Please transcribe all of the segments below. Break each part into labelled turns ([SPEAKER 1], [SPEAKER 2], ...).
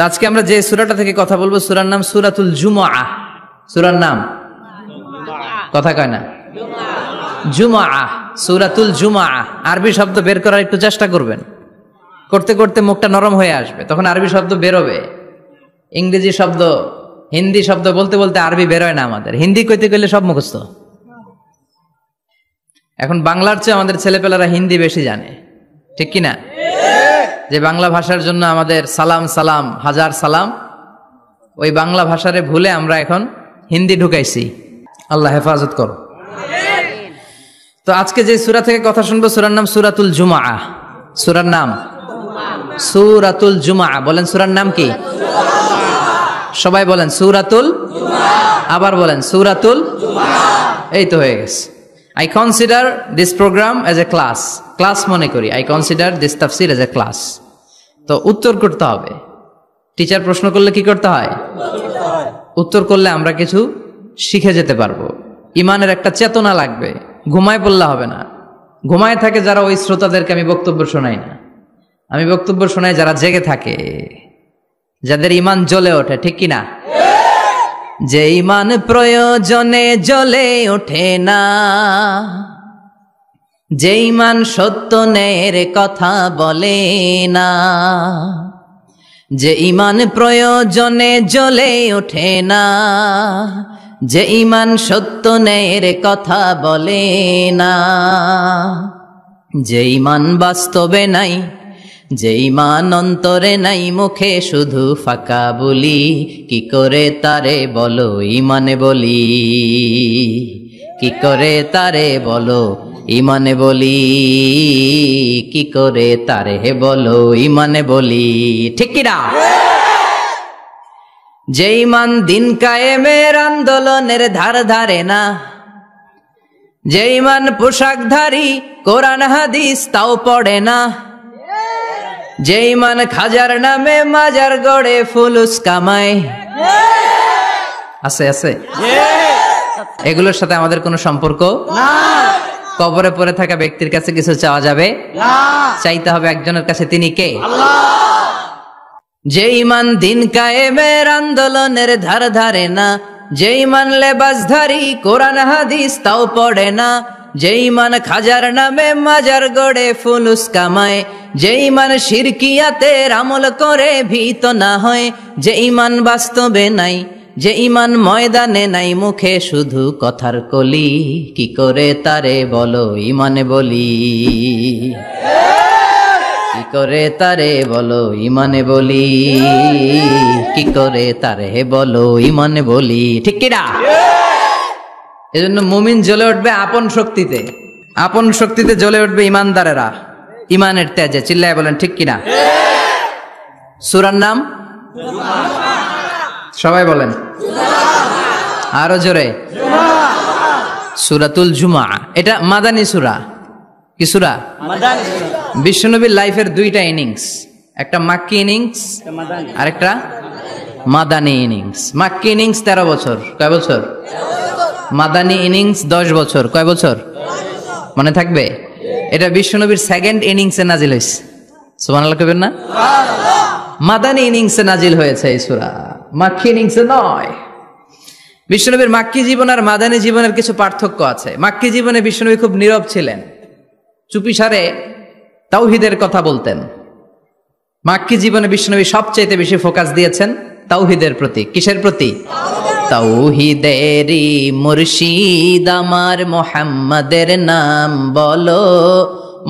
[SPEAKER 1] তো আজকে আমরা যে সূরাটা থেকে কথা বলবো সূরার নাম সূরাতুল জুমআহ। সূরার নাম কথা কয় না, জুমআহ, সূরাতুল জুমআহ। আরবি শব্দ বের করার একটু চেষ্টা করবেন, করতে করতে মুখটা নরম হয়ে আসবে, তখন আরবি শব্দ বেরোবে। ইংরেজি শব্দ, হিন্দি শব্দ বলতে বলতে আরবি বেরোয় না আমাদের। হিন্দি কইতে গেলে সব মুখস্থ। এখন বাংলার চেয়ে আমাদের ছেলেপেলারা হিন্দি বেশি জানে, ঠিক কিনা? যে বাংলা ভাষার জন্য আমাদের সালাম সালাম হাজার সালাম, ওই বাংলা ভাষারে ভুলে আমরা এখন হিন্দি ঢুকাইছি। আল্লাহ হেফাজত করো। তো আজকে যে সূরা থেকে কথা শুনবো সূরার নাম সূরাতুল জুমআহ। সূরার নাম সূরাতুল জুমআহ। বলেন সূরার নাম কি? সবাই বলেন সূরাতুল, আবার বলেন সূরাতুল। এই তো হয়ে গেছে। I consider this program as a class মনে করি। I consider this tafsir as a class। তো উত্তর করতে হবে। টিচার প্রশ্ন করলে কি করতে হয়? উত্তর করলে আমরা কিছু শিখে যেতে পারবো। ইমানের একটা চেতনা লাগবে। ঘুমায় পড়লে হবে না। ঘুমায় থাকে যারা, ওই শ্রোতাদেরকে আমি বক্তব্য শোনাই না। আমি বক্তব্য শোনাই যারা জেগে থাকে, যাদের ইমান জ্বলে ওঠে, ঠিক কিনা? যে ইমান প্রয়োজনে জ্বলে ওঠে না, যে ইমান সত্য ন্যায়ের কথা বলে না, যে ইমান প্রয়োজনে জ্বলে ওঠে না, যে ইমান সত্য ন্যায়ের কথা বলে না, যে ইমান বাস্তবে নাই, যে ইমান অন্তরে নাই, মুখে শুধু ফাঁকা বলি, কি করে তারে বলো ইমানে বলি, কি করে তারে বলো ইমানে বলি, কি করে তারে বলো ইমানে বলি, ঠিক কিনা? যে ইমান দিন কায়েমের আন্দোলনের ধার ধারে না, যে ইমান পোশাকধারী কোরআন হাদিস তাও পড়ে না, যে ইমান খাজার নামে মাজার গড়ে ফুলুস কামায়, আছে আছে, এগুলোর সাথে আমাদের কোনো সম্পর্ক না। কবরে পড়ে থাকা ব্যক্তির কাছে কিছু চাওয়া যাবে না, চাইতে হবে একজনের কাছে, তিনি কে? আল্লাহ। যে ইমান দিন কায়েমের আন্দোলনের ধার ধারে না, যে ইমান লেবাসধারী কোরআন হাদিস তাও পড়ে না, যে ইমান খাজার নামে মাজার গড়ে ফুলুস কামায়, যে ইমান শিরকিয়াতের আমল করে ভীত না হয়, যে ইমান বাস্তবে নাই, যে ইমান ময়দানে নাই, মুখে শুধু কথার কলি, কি করে তারে বলো ইমানে বলি, কি করে তারে বলো ইমানে বলি, কি করে তারে বলো ইমানে বলি, ঠিক কিনা? এজন্য মুমিন জ্বলে উঠবে আপন শক্তিতে, আপন শক্তিতে জ্বলে উঠবে ইমানদারেরা ইমানের তেজে। চিল্লায় বলেন ঠিক কিনা? সূরার নাম সবাই বলেন আরো জোরে, সূরাতুল জুমআহ। এটা মাদানী সূরা। কি সূরা? মাদানী সূরা। বিশ্বনবীর লাইফের দুইটা ইনিংস, একটা মাক্কি ইনিংস আর একটা মাদানী ইনিংস। মাক্কি ইনিংস 13 বছর, কয় বছর? মাদানী ইনিংস 10 বছর, কয় বছর? মনে থাকবে? এটা বিশ্বনবীর সেকেন্ড ইনিংসে নাজিল হয়েছে। সুবহানাল্লাহ কইবেন না? মাদানী ইনিংসে নাজিল হয়েছে এই সূরা, মাক্কি ইনিংসে নয়। বিশ্বনবীর মাক্কি জীবন আর মাদানী জীবনের কিছু পার্থক্য আছে। মাক্কি জীবনে বিশ্বনবী খুব নীরব ছিলেন, চুপিসারে তাওহীদের কথা বলতেন। মাক্কি জীবনে বিশ্বনবী সবচেয়ে বেশি ফোকাস দিয়েছেন তাওহীদের প্রতি। কিসের প্রতি? তাওহীদেরই মুর্শিদ আমার মুহাম্মাদের নাম বলো,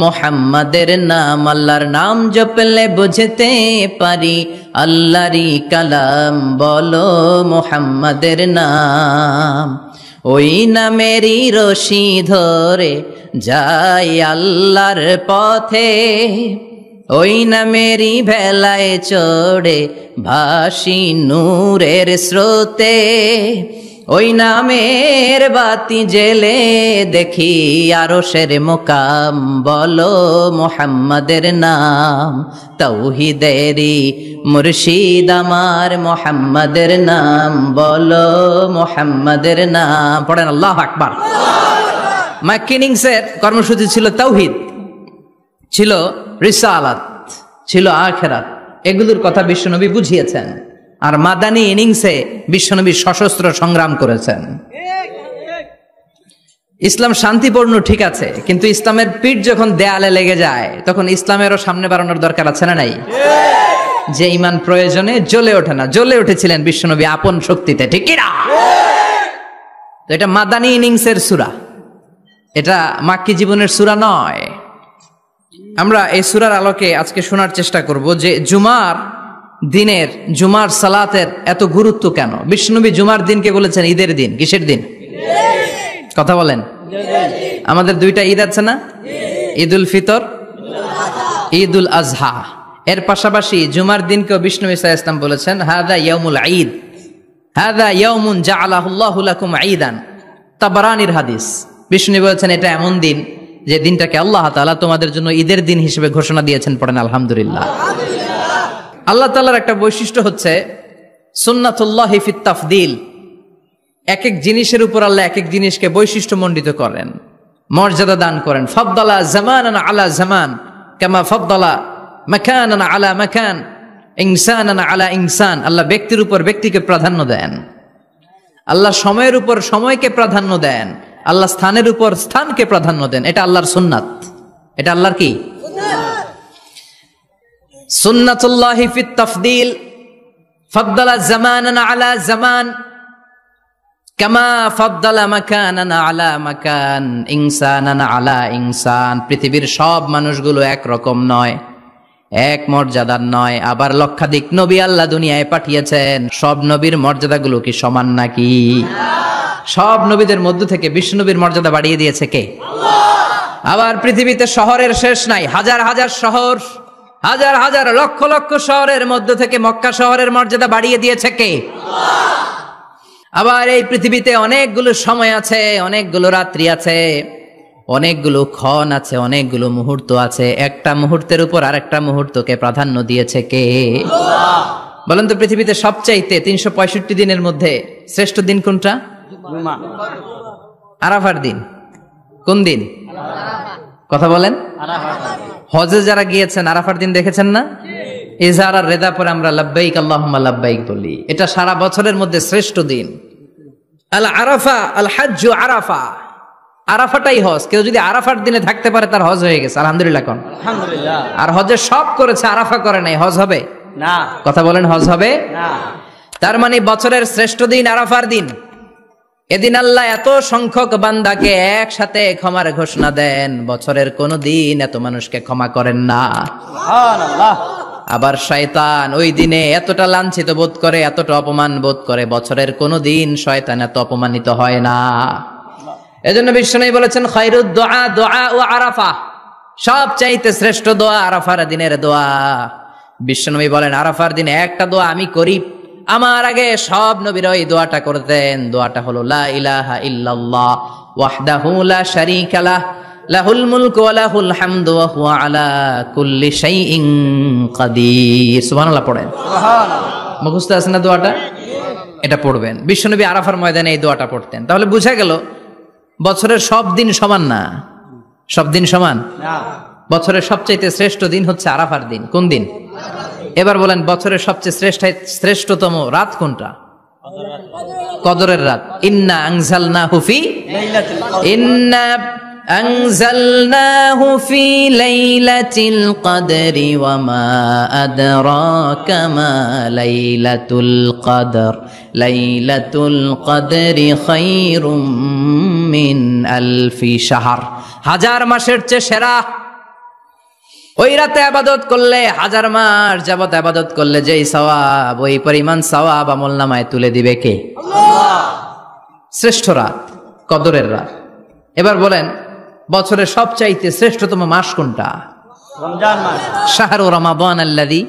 [SPEAKER 1] মুহাম্মাদের নাম, আল্লাহর নাম জপলে বুঝতে পারি, আল্লাহরই কালাম বলো মুহাম্মাদের নাম, ওই নামেরই রশি ধরে যাই আল্লাহর পথে, ওই নামেরই ভেলায় চড়ে ভাসি নূরের স্রোতে, ওই নামের বাতি জেলে দেখি আরশের মুকাম বলো মুহাম্মাদের নাম, তাওহীদেরই মুর্শিদ আমার মুহাম্মাদের নাম বলো মুহাম্মাদের নাম। পড়েন আল্লাহু আকবার। মাক্কি ইনিংসের কর্মসূচি ছিল তাওহীদ, ছিল রিসালাত, ছিল আখিরাত, এগুলোর কথা বিশ্বনবী বুঝিয়েছেন। আর মাদানী ইনিংসে বিশ্বনবী সশস্ত্র সংগ্রাম করেছেন। ইসলাম শান্তিপূর্ণ ঠিক আছে, কিন্তু ইসলামের পিঠ যখন দেয়ালে লেগে যায় তখন ইসলামেরও সামনে বাড়ানোর দরকার আছে না নাই? যে ইমান প্রয়োজনে জ্বলে ওঠে না, জ্বলে উঠেছিলেন বিশ্বনবী আপন শক্তিতে, ঠিক কি না? তো এটা মাদানী ইনিংসের সূরা, এটা মাক্কি জীবনের সূরা নয়। আমরা এই সূরার আলোকে আজকে শোনার চেষ্টা করব যে জুমার দিনের, জুমার সালাতের এত গুরুত্ব কেন। বিশ্বনবী জুমার দিনকে বলেছেন ঈদের দিন। কিসের দিন? কথা বলেন। আমাদের দুইটা ঈদ আছে না, ঈদুল ফিতর, ঈদুল আজহা। এর পাশাপাশি জুমার দিনকেও বিষ্ণু ঈসা ইসলাম বলেছেন হাদা ইয়াউমুল ঈদ, হাদা ইয়াউমুন জাআলাহুল্লাহু লাকুম ঈদান। তাবারানির হাদিস। বিষ্ণু বলেছেন এটা এমন দিন যে দিনটাকে আল্লাহ তাআলা তোমাদের জন্য ঈদের দিন হিসেবে ঘোষণা দিয়েছেন। পড়েন আলহামদুলিল্লাহ। আল্লাহ তাআলার একটা বৈশিষ্ট্য হচ্ছে সুন্নাতুল্লাহি ফিত তাফদিল। এক এক জিনিসের উপর আল্লাহ এক এক জিনিসকে বৈশিষ্ট্যমণ্ডিত করেন, মর্যাদা দান করেন। ফাদ্দালা জামানান আলা জামান কামা ফাদ্দালা মাকানান আলা মাকান, ইনসানান আলা ইনসান। আল্লাহ ব্যক্তির উপর ব্যক্তিকে প্রাধান্য দেন, আল্লাহ সময়ের উপর সময়কে প্রাধান্য দেন, আল্লাহ স্থানের উপর স্থানকে প্রাধান্য দেন। এটা আল্লাহর সুন্নাত। এটা আল্লাহর কি? সুন্নাতুল্লাহি ফিত তাফদিল। ফাদ্দালা জামানান আলা জামান কামা ফাদ্দালা মাকানান আলা মাকান, ইনসানান আলা ইনসান। পৃথিবীর সব মানুষগুলো একরকম নয়, এক মর্যাদার নয়। আবার লক্ষাধিক নবী আল্লাহ দুনিয়ায় পাঠিয়েছেন, সব নবীর মর্যাদাগুলো কি সমান নাকি? সব নবীদের মধ্য থেকে বিশ্ব নবীর মর্যাদা বাড়িয়ে দিয়েছে কে? আবার পৃথিবীতে শহরের শেষ নাই, হাজার হাজার শহর, হাজার হাজার লক্ষ লক্ষ শহরের মধ্য থেকে মক্কা শহরের মর্যাদা বাড়িয়ে দিয়েছে কে? আবার এই পৃথিবীতে অনেকগুলো সময় আছে, অনেকগুলো রাত্রি আছে, অনেকগুলো ক্ষণ আছে, অনেকগুলো মুহূর্ত আছে। একটা মুহূর্তের উপর আরেকটা মুহূর্তকে প্রাধান্য দিয়েছে কে? বলেন তো, পৃথিবীতে সবচাইতে 365 দিনের মধ্যে শ্রেষ্ঠ দিন কোনটা? আরাফার দিন। কোন দিন? কথা বলেন। হজে যারা গিয়েছেন আরাফার দিন দেখেছেন না? ইজহার আর রেদা পরে আমরা লাব্বাইক আল্লাহুম্মা লাব্বাইক বলি। এটা সারা বছরের মধ্যে শ্রেষ্ঠ দিন। আল আরাফা আল হাজ্জু আরাফা। আরাফাটাই হজ। কেউ যদি আরাফার দিনে থাকতে পারে তার হজ হয়ে গেছে। আলহামদুলিল্লাহ কোন? আলহামদুলিল্লাহ। আর হজে সব করেছে, আরাফা করে নাই, হজ হবে না। কথা বলেন, হজ হবে না। তার মানে বছরের শ্রেষ্ঠ দিন আরাফার দিন। এদিন আল্লাহ এত সংখ্যক বান্দাকে একসাথে ক্ষমার ঘোষণা দেন, বছরের কোন দিন এত মানুষকে ক্ষমা করেন না। সুবহানাল্লাহ। আবার শয়তান ওই দিনে এতটা লাঞ্ছিত বোধ করে, এতটা অপমান বোধ করে, বছরের কোন দিন শয়তান এত অপমানিত হয় না। এজন্য বিশ্বনবী বলেছেন খায়রুদ দুআ দুআ ও আরাফা। সব চাইতে শ্রেষ্ঠ দোয়া আরাফার দিনের দোয়া। বিশ্বনবী বলেন আরাফার দিনে একটা দোয়া আমি করি, আমার আগে সব নবীরা এই দোয়াটা করতেন। দোয়াটা হলো লা ইলাহা ইল্লাল্লাহ ওয়াহদাহু লা শারীকা লাহ লাহুল মুলকু ওয়া লাহুল হামদু ওয়া হুয়া আলা কুল্লি শাইইন কাদির। সুবহানাল্লাহ পড়েন। সুবহানাল্লাহ। মুখস্থ আছে না দোয়াটা? এটা পড়বেন। বিশ্বনবী আরাফার ময়দানে এই দোয়াটা পড়তেন। তাহলে বুঝা গেল বছরের সব দিন সমান না। সব দিন সমান না। বছরের সবচেয়ে শ্রেষ্ঠ দিন হচ্ছে আরাফার দিন। কোন দিন? এবার বলেন বছরের সবচেয়ে শ্রেষ্ঠতম রাত কোনটা? কদরের রাত। ইন্না আনজালনাহু ফি লাইলাতিল কদর। ইন্না আনজালনাহু ফি লাইলাতিল কদরি ওয়া মা আদরাকা মা লাইলাতুল কদর। লাইলাতুল কদরি খায়রুম মিন আলফি শাহর। হাজার মাসের চেয়ে সেরা। ওই রাতে ইবাদত করলে, হাজার মাস যাবত ইবাদত করলে যেই সওয়াব, ওই পরিমাণ সওয়াব আমলনামায় তুলে দিবে কে? আল্লাহ। শ্রেষ্ঠ রাত কদরের রাত। এবার বলেন বছরের সবচাইতে শ্রেষ্ঠতম মাস কোনটা? রমজান মাস। শাহরু রমাদান আল্লাযী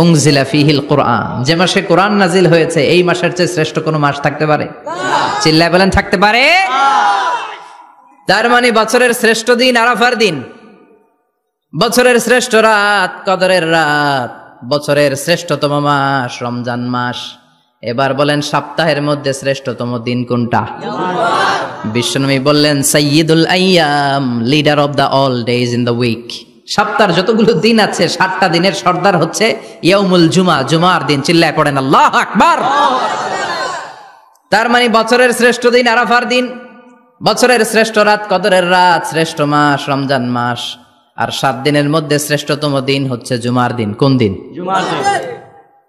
[SPEAKER 1] উনজিলা ফীহিল কুরআন। যে মাসে কোরআন নাজিল হয়েছে, এই মাসের চেয়ে শ্রেষ্ঠ কোনো মাস থাকতে পারে? চিল্লায় বলেন থাকতে পারে? তার মানে বছরের শ্রেষ্ঠ দিন আরাফার দিন, বছরের শ্রেষ্ঠ রাত কদরের রাত, বছরের শ্রেষ্ঠতম মাস রমজান মাস। এবার বলেন সপ্তাহের মধ্যে শ্রেষ্ঠতম দিন কোনটা? বিশ্বনবী বললেন সাইয়্যিদুল আইয়াম, leader of the all days in the week. সপ্তাহের যতগুলো দিন আছে 7টা দিনের সর্দার হচ্ছে ইয়াউমুল জুমা, জুমার দিন। চিল্লায় পড়েন আল্লাহু আকবার। তার মানে বছরের শ্রেষ্ঠ দিন আরাফার দিন, বছরের শ্রেষ্ঠ রাত কদরের রাত, শ্রেষ্ঠ মাস রমজান মাস, আর 7 দিনের মধ্যে শ্রেষ্ঠতম দিন হচ্ছে জুমার দিন। কোন দিন? জুমার দিন।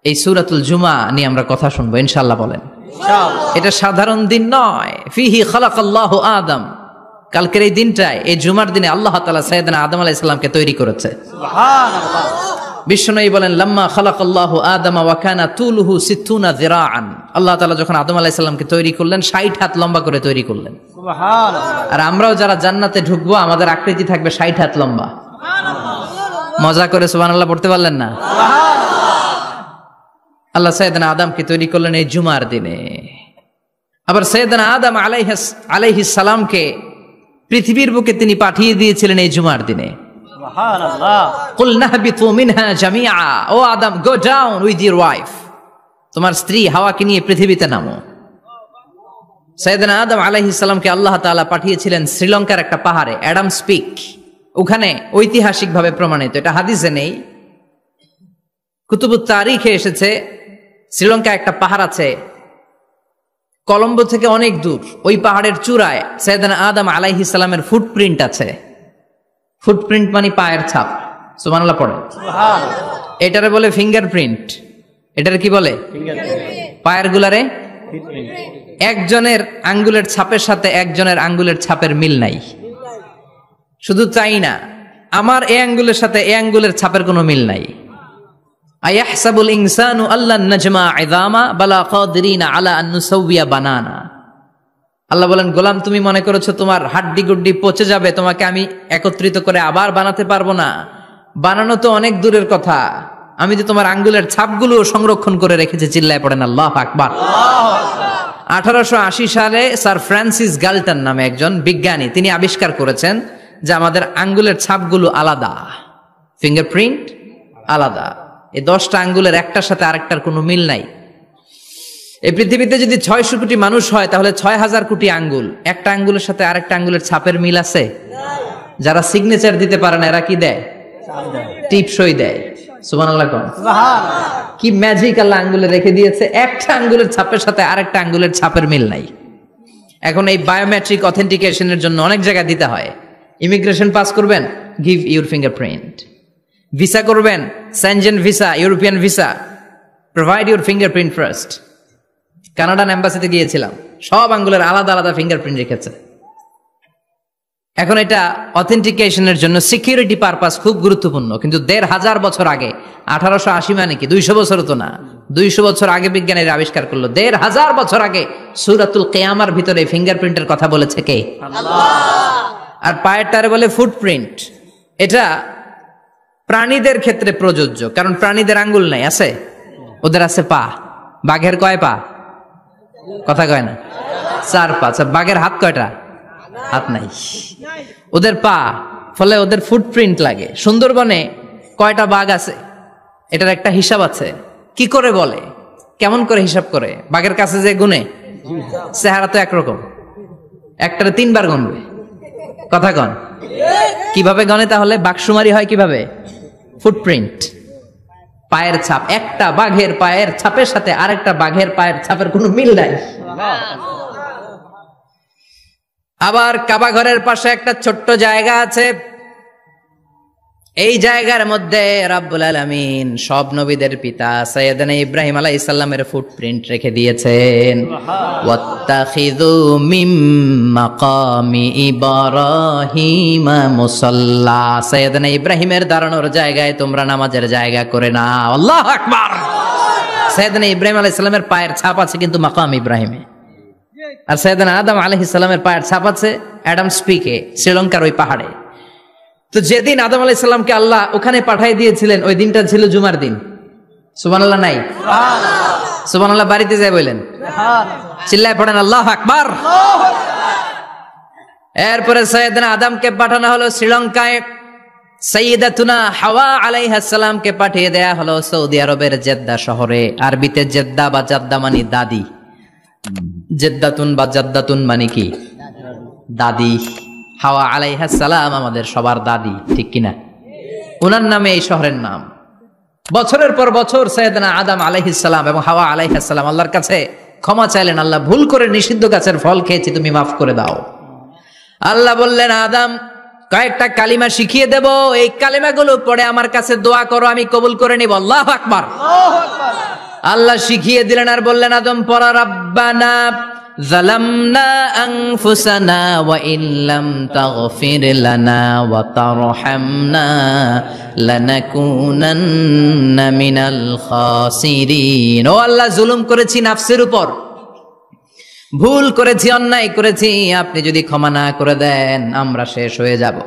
[SPEAKER 1] এই সূরাতুল জুমা নিয়ে আমরা কথা শুনবো ইনশাআল্লাহ। বলেন ইনশাআল্লাহ। এটা সাধারণ দিন নয়। ফিহি খালাকাল্লাহু আদম। কালকের এই দিনটায়, এই জুমার দিনে আল্লাহ তাআলা সাইয়েদনা আদম আলাইহিস সালামকে তৈরি করেছে। সুবহানাল্লাহ। বিশ্বনবী বলেন লাম্মা খালাকাল্লাহু আদম ওয়া কানা তুলুহু 60 যিরাআন। আল্লাহ তাআলা যখন আদম আলাইহিস সালামকে তৈরি করলেন 60 হাত লম্বা করে তৈরি করলেন। সুবহানাল্লাহ। আর আমরাও যারা জান্নাতে ঢুকবো আমাদের আকৃতি থাকবে 60 হাত লম্বা। সুবহানাল্লাহ। মজা করে সুবহানাল্লাহ পড়তে পারলেন না? সুবহানাল্লাহ। আল্লাহ সাইয়েদনা আদমকে তৈরি করলেন এই জুমার দিনে। আবার সাইয়েদনা আদম আলাইহিস সালামকে পৃথিবীর বুকে তিনি পাঠিয়ে দিয়েছিলেন এই জুমার দিনে। সুবহানাল্লাহ। কুল নাহবিতু মিনহা জামিআ। O Adam, go down with your wife. তোমার স্ত্রী হাওয়াকে নিয়ে পৃথিবীতে নামো। সাইয়েদনা আদম আলাইহিস সালামকে আল্লাহ তাআলা পাঠিয়েছিলেন শ্রীলঙ্কার একটা পাহাড়ে, অ্যাডামস পিক। ওখানে ঐতিহাসিকভাবে প্রমাণিত, এটা হাদিসে নেই, কুতুবুত তারিখে এসেছে। শ্রীলঙ্কায় একটা পাহাড় আছে, কলম্বো থেকে অনেক দূর। ওই পাহাড়ের চূড়ায় সাইয়েদনা আদম আলাইহিস সালামের ফুটপ্রিন্ট আছে। ফুটপ্রিন্ট মানে পায়ের ছাপ। সুবহানাল্লাহ পড়ে। সুবহানাল্লাহ। এটারে বলে ফিঙ্গারপ্রিন্ট। এটারে কি বলে? ফিঙ্গারপ্রিন্ট। পায়ের গুলারে একজনের আঙ্গুলের ছাপের সাথে একজনের আঙ্গুলের ছাপের মিল নাই। শুধু তাই না, আমার এই আঙ্গুলের সাথে এই আঙ্গুলের ছাপের কোনো মিল নাই। আয়াহসাবুল ইনসানু আল্লান নাজমা ইযামা বালা কাদিরিনা আলা আন নুসাউবিয়া বানানা। আল্লাহ বলেন, গোলাম তুমি মনে করেছো তোমার হাড্ডি গুড্ডি পচে যাবে, তোমাকে আমি একত্রিত করে আবার বানাতে পারবো না? বানানো তো অনেক দূরের কথা, আমি যে তোমার আঙ্গুলের ছাপগুলো সংরক্ষণ করে রেখেছি। চিল্লায় পড়েন আল্লাহু আকবার। 1880 সালে স্যার ফ্রান্সিস গাল্টন নামে একজন বিজ্ঞানী, তিনি আবিষ্কার করেছেন যে আমাদের আঙ্গুলের ছাপগুলো আলাদা, ফিঙ্গারপ্রিন্ট আলাদা। এই 10টা আঙ্গুলের একটার সাথে আরেকটার কোনো মিল নাই। এই পৃথিবীতে যদি 600 কোটি মানুষ হয় তাহলে 6000 কোটি আঙ্গুল, একটা আঙ্গুলের সাথে আরেকটা আঙ্গুলের ছাপের মিল আছে? যারা সিগনেচার দিতে পারে না এরা কি দেয়? টিপসই দেয়। সুবহানাল্লাহ কোন। সুবহানাল্লাহ। কি ম্যাজিক আল্লাহ আঙ্গুলে রেখে দিয়েছে, একটা আঙ্গুলের ছাপের সাথে আরেকটা আঙ্গুলের ছাপের মিল নাই। এখন এই বায়োমেট্রিক অথেন্টিকেশনের জন্য অনেক জায়গায় দিতে হয়। ইমিগ্রেশন পাস করবেন, গিভ ইউর ফিঙ্গারপ্রিন্ট। ভিসা করবেন, Schengen visa, European visa, provide your fingerprint first. Canadian এম্বাসিতে গিয়েছিলাম, সব আঙ্গুলের আলাদা আলাদা ফিঙ্গারপ্রিন্ট রেখেছে। এখন এটা অথেন্টিকেশনের জন্য সিকিউরিটি পারপাস খুব গুরুত্বপূর্ণ। কিন্তু 1500 বছর আগে, 1880 মানে কি 200 বছর তো না, 200 বছর আগে বিজ্ঞানীরা আবিষ্কার করলো। 1500 বছর আগে সূরাতুল কিয়ামার ভিতরে ফিঙ্গারপ্রিন্টের কথা বলেছে কে? আল্লাহ। আর পায়েরটারে বলে ফুটপ্রিন্ট। এটা প্রাণীদের ক্ষেত্রে প্রযোজ্য, কারণ প্রাণীদের আঙ্গুল নাই, আছে? ওদের আছে পা। বাঘের কয় পা? কথা কয় না, 4 পা। বাঘের হাত কয়টা? হাত নাই, ওদের পা। ফলে ওদের ফুটপ্রিন্ট লাগে। সুন্দরবনে কয়টা বাঘ আছে এটার একটা হিসাব আছে। কি করে বলে, কেমন করে হিসাব করে? বাঘের কাছে যে গুনে, চেহারা তো একরকম, একটারে 3 বার গুনবে। কথা কন, কিভাবে গনে তাহলে? বাঘসুমারি হয় কিভাবে? ফুটপ্রিন্ট, পায়ের ছাপ। একটা বাঘের পায়ের ছাপের সাথে আরেকটা বাঘের পায়ের ছাপের কোনো মিল নাই। আবার কাবা ঘরের পাশে একটা ছোট্ট জায়গা আছে, এই জায়গার মধ্যে রাব্বুল আলামিন সব নবীদের পিতা সাইয়েদনা ইব্রাহিম আলাইহিস সালামের ফুটপ্রিন্ট রেখে দিয়েছেন। ওয়াত্তাখিযু মিম মাকামি ইব্রাহিম মুসাল্লা। সাইয়েদনা ইব্রাহিমের দাঁড়ানোর জায়গায় তোমরা নামাজের জায়গা করে নাও। আল্লাহু আকবার। সাইয়েদনা ইব্রাহিম আলাইহিস সালামের পায়ের ছাপ আছে কিন্তু মাকাম ইব্রাহিমে। আর সাইয়েদনা আদম আলাইহিস সালামের পায়ের ছাপ আছে অ্যাডামস পিকে, শ্রীলঙ্কার ওই পাহাড়ে। তো যেদিন আদম আলাইহিস সালামকে আল্লাহ ওখানে পাঠিয়ে দিয়েছিলেন ওই দিনটা ছিল জুমার দিন। সুবহানাল্লাহ নাই? সুবহানাল্লাহ। সুবহানাল্লাহ বাড়িতে যায় বলেন, সুবহানাল্লাহ। চিল্লায় পড়েন আল্লাহু আকবার। এরপরে সাইয়েদনা আদমকে পাঠানো হলো শ্রীলঙ্কায়। সাইয়্যিদাতুনা হাওয়া আলাইহাস সালামকে পাঠিয়ে দেয়া হলো সৌদি আরবের জেদ্দা শহরে। আরবিতে জেদ্দা বা জাদ্দা মানে দাদি। জেদ্দাতুন বা জাদ্দাতুন মানে কি? দাদি। হাওয়া আলাইহাস সালাম আমাদের সবার দাদি, ঠিক কিনা? ওনার নামে এই শহরের নাম। বছরের পর বছর সাইয়েদনা আদম আলাইহিস সালাম এবং হাওয়া আলাইহিস সালাম আল্লাহর কাছে ক্ষমা চাইলেন, আল্লাহ ভুল করে নিষিদ্ধ গাছের ফল খেয়েছি, তুমি মাফ করে দাও। আল্লাহ বললেন, আদম কয়েকটা কালিমা শিখিয়ে দেব, এই কালিমাগুলো পড়ে আমার কাছে দোয়া করো, আমি কবুল করে নিব। আল্লাহু আকবার। আল্লাহ শিখিয়ে দিলেন আর বললেন, আদম পড়া, রাব্বানা যালামনা আনফুসানা ওয়া ইল্লাম তাগফির লানা ওয়া তারহামনা লানাকুনান্না মিনাল খাসিরিন। ও আল্লাহ, জুলুম করেছি নাফসের উপর, ভুল করেছি, অন্যায় করেছি, আপনি যদি ক্ষমা না করে দেন আমরা শেষ হয়ে যাব,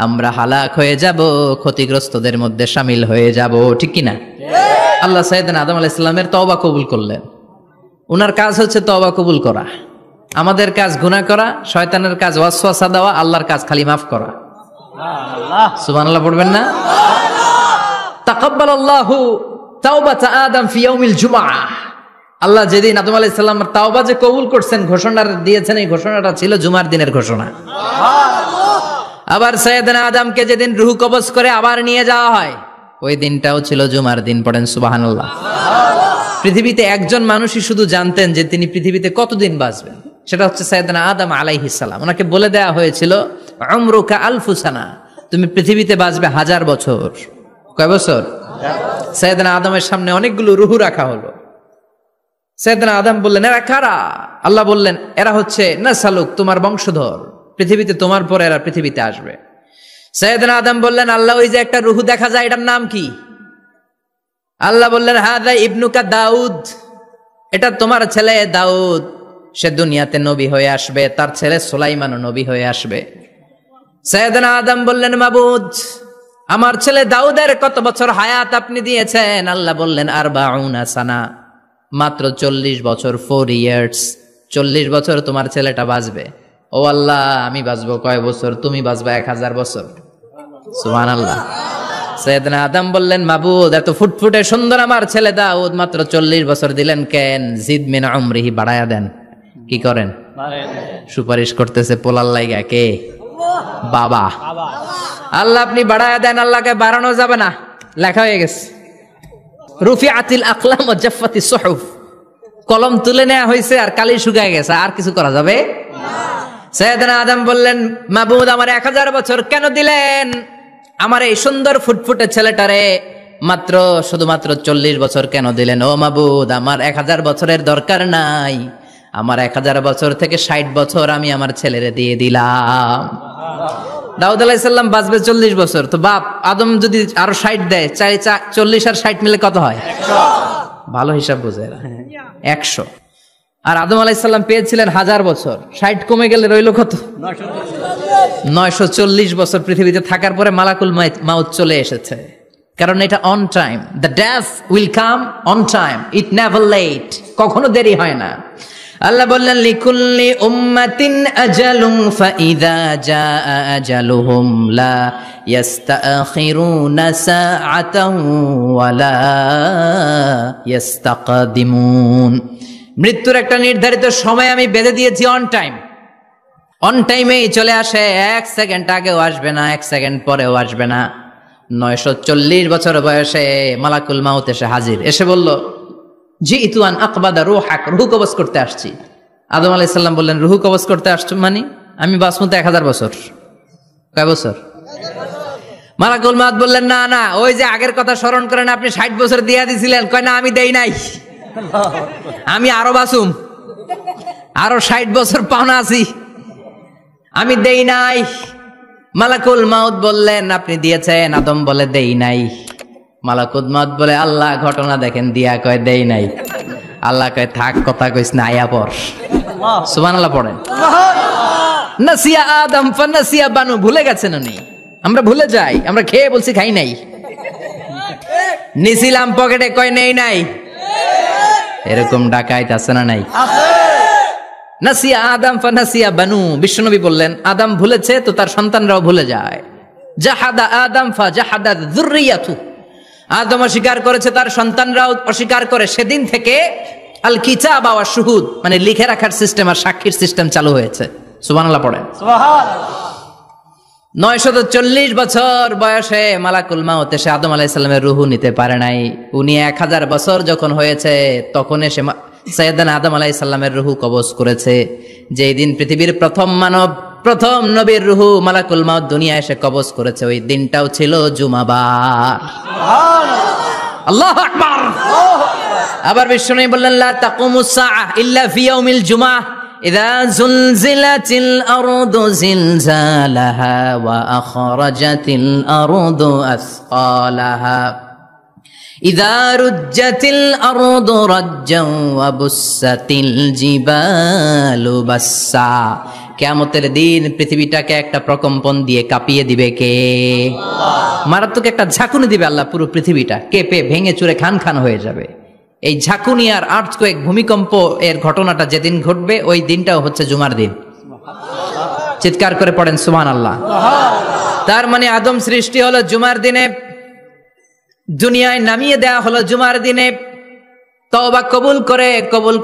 [SPEAKER 1] আমরা হালাক হয়ে যাব, ক্ষতিগ্রস্তদের মধ্যে শামিল হয়ে যাব, ঠিক কিনা? আল্লাহ সাইয়েদনা আদম আলাইহিস সালামের তওবা কবুল করলেন। উনার কাজ হচ্ছে তওবা কবুল করা, আমাদের কাজ গুনাহ করা, শয়তানের কাজ ওয়াসওয়াসা দেওয়া, আল্লাহর কাজ খালি মাফ করা। সুবহানাল্লাহ পড়বেন না? তাকাব্বালাল্লাহু তাওবাতা আদম ফি ইয়াউমিল জুমআহ। আল্লাহ যেদিন আদম আলাইহিস সালামের তাওবা যে কবুল করছেন, ঘোষণা দিয়েছেন, এই ঘোষণাটা ছিল জুমার দিনের ঘোষণা। আবার সাইয়েদনা আদমকে যেদিন রূহ কবজ করে আবার নিয়ে যাওয়া হয়, ওই দিনটাও ছিল জুমার দিন। পড়েন সুবহানাল্লাহ। পৃথিবীতে একজন মানুষই শুধু জানতেন যে তিনি পৃথিবীতে কতদিন বাঁচবেন, সেটা হচ্ছে সাইয়েদনা আদম আলাইহিস সালাম। ওনাকে বলে দেওয়া হয়েছিল, উমরুকা আলফু সানা, তুমি পৃথিবীতে বাঁচবে 1000 বছর। কয় বছর? সাইয়েদনা আদমের সামনে অনেকগুলো রূহ রাখা হলো। সাইয়েদনা আদম বললেন, এরা কারা? আল্লাহ বললেন, এরা হচ্ছে নাসালুক, তোমার বংশধর, পৃথিবীতে তোমার পরে এরা পৃথিবীতে আসবে। সাইয়েদনা আদম বললেন, আল্লাহ ওই যে একটা রূহ দেখা যায়, এটার নাম কি? আল্লাহ বললেন, হাযা ইবনুকা দাউদ, এটা তোমার ছেলে দাউদ, সে দুনিয়াতে নবী হয়ে আসবে, তার ছেলে সুলাইমানও নবী হয়ে আসবে। সাইয়েদনা আদম বললেন, মাবুদ আমার ছেলে দাউদের কত বছর হায়াত আপনি দিয়েছেন? আল্লাহ বললেন, 40 সানা, মাত্র 40 বছর, 4 ইয়ার্স, 40 বছর তোমার ছেলেটা বাঁচবে। ও আল্লাহ, আমি বাঁচবো কয় বছর? তুমি বাঁচবা 1000 বছর। সুবহানাল্লাহ। সাইয়েদনা আদম বললেন, মাবুদ এত ফুটফুটে সুন্দর আমার ছেলে দাউদ, মাত্র 40 বছর দিলেন কেন? জিদ মিন উমরিহি, বাড়ায়া দেন। কি করেন? সুপারিশ করতেছে পোলার লাইগা কে? বাবা। আল্লাহ আপনি বাড়ায়া দেন। আল্লাহকে বাড়ানো যাবে না, লেখা হয়ে গেছে। রুফিআতিল আকলাম ওয়া জাফফাতিস সুহুফ, কলম তুলে নেওয়া হয়েছে আর কালি শুকায় গেছে, আর কিছু করা যাবে না। সাইয়েদনা আদম বললেন, মাবুদ আমার 1000 বছর কেন দিলেন? আমার এই সুন্দর ফুটফুটে ছেলেটারে মাত্র শুধুমাত্র 40 বছর কেন দিলেন? ও মাবুদ, আমার 1000 বছরের দরকার নাই, আমার 1000 বছর থেকে 60 বছর আমি আমার ছেলেরে দিয়ে দিলাম। দাউদ আলাইহিস সালাম বাঁচবে 40 বছর, তো বাপ আদম যদি আরো 60 দেয়, 40 আর 60 মিলে কত হয়? 100। ভালো হিসাব বোঝে এরা, 100। আর আদম আলাইহিস সালাম পেয়েছিলেন 1000 বছর, 60 কমে গেলে রইল কত? 940 বছর পৃথিবীতে থাকার পরে মালাকুল মাউত চলে এসেছে। কারণ এটা on time, the death will come on time, it never late, কখনো দেরি হয় না। আল্লাহ বললেন, লিকুল্লি উম্মাতিন আজালুন ফাইযা জাআ আজালুহুম লা ইস্তাখিরুনা সাআতান ওয়া লা ইস্তাকদিমুন। মৃত্যুর একটা নির্ধারিত সময় আমি বেঁধে দিয়েছি, অন টাইম, অন টাইমেই চলে আসে, 1 সেকেন্ড আগেও আসবে না, 1 সেকেন্ড পরেও আসবে না। 940 বছর বয়সে মালাকুল মাউত এসে হাজির, এসে বলল, জিতু আন আকবাদা রূহাক, রূহ কবজ করতে আসছি। আদম আলাইহিস সালাম বললেন, রূহ কবজ করতে আসছো মানে? আমি বাঁচবো 1000 বছর। কয় বছর? মালাকুল মাউত বললেন, না না, ওই যে আগের কথা স্মরণ করেন, আপনি 60 বছর দিয়া দিছিলেন। কয় না, আমি দেই নাই, আমি আরো বাঁচুম, আরো 60 বছর পাওনা আছি, আমি দেই নাই। মালাকুল মাউত বললেন, আপনি দিয়েছেন। আদম বলে, দেই নাই। মালাকুল মাউত বলে, আল্লাহ ঘটনা দেখেন, দিয়া কয় দেই নাই। আল্লাহ কয়, থাক, কথা কইস না, আয়া পড়। সুবহানাল্লাহ পড়েন। নাসিয়া আদম ফানাসিয়া বানু, ভুলে গেছেন উনি, আমরা ভুলে যাই, আমরা খেয়ে বলছি খাই নাই, নিছিলাম পকেটে, কয় নেই নাই। এরকম ডাকাইত আছে না নাই? নাসিয়া আদম ফানাসিয়া বানু, বিশ্বনবী বললেন, আদম ভুলেছে তো তার সন্তানরাও ভুলে যায়। জাহাদা আদম ফাজাহাদা যুররিয়াতু, আদম অস্বীকার করেছে, তার সন্তানরাও অস্বীকার করে। সেদিন থেকে আল কিতাব ওয়া শুহুদ, মানে লিখে রাখার সিস্টেম আর সাক্ষীর সিস্টেম চালু হয়েছে। সুবহানাল্লাহ পড়েন। সুবহানাল্লাহ। 940 বছর বয়সে মালাকুল মাউত এসে আদম আলাইহিস সালামের রূহ নিতে পারে নাই। উনি 1000 বছর যখন হয়েছে তখন এসে সাইয়েদনা আদম আলাইহিস সালামের রূহ কবজ করেছে। যেই দিন পৃথিবীর প্রথম মানব, প্রথম নবীর রূহ মালাকুল মাউত দুনিয়ায় এসে কবজ করেছে, ওই দিনটাও ছিল জুমাবার। আল্লাহু আকবার। আবার বিশ্বনবী বললেন, লা তাকুমুস সাআহ ইল্লা ফি ইয়াউমিল জুমআহ ইযা যুলজিলাতিল আরদু জিলজালাহা ওয়া আখরাজাতিল আরদু আসকালাহা ইযা রুজ্জাতিল আরদু রাজ্জান ওয়া বুসাতিল জিবালু বাসসা। কিয়ামতের দিন পৃথিবীটাকে একটা প্রকম্পন দিয়ে কাঁপিয়ে দিবে কে? আল্লাহ। মারাত্মক একটা ঝাঁকুনি দিবে আল্লাহ, পুরো পৃথিবীটা কেঁপে ভেঙে চুরে খান খান হয়ে যাবে। এই ঝাঁকুনি আর আর্থকোয়েক, ভূমিকম্প এর ঘটনাটা যেদিন ঘটবে ওই দিনটাও হচ্ছে জুমার দিন। চিৎকার করে পড়েন সুবহানাল্লাহ। তার মানে আদম সৃষ্টি হলো জুমার দিনে, দুনিয়ায় নামিয়ে দেয়া হলো জুমার দিনে, তওবা কবুল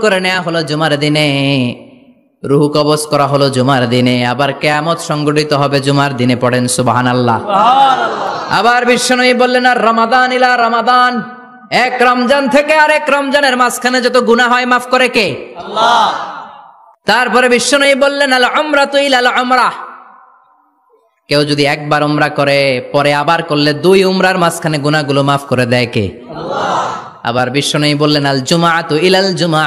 [SPEAKER 1] করে নেওয়া হলো জুমার দিনে, রূহ কবজ করা হলো জুমার দিনে, আবার কিয়ামত সংগঠিত হবে জুমার দিনে। পড়েন সুবহানাল্লাহ। আবার বিশ্বনবী বললেন, আর রমাদান ইলা রমাদান, এক রমজান থেকে আরেক রমজানের মাঝখানে যত গুনাহ হয় মাফ করে কে? আল্লাহ। তারপরে বিশ্বনবী বললেন, আল উমরাতু ইলাল উমরাহ, কেউ যদি একবার উমরা করে পরে আবার করলে 2 উমরার মাঝখানে গুনাহগুলো মাফ করে দেয় কে? আল্লাহ। আবার বিশ্বনবী বললেন, আল জুমআতু ইলাল জুমআ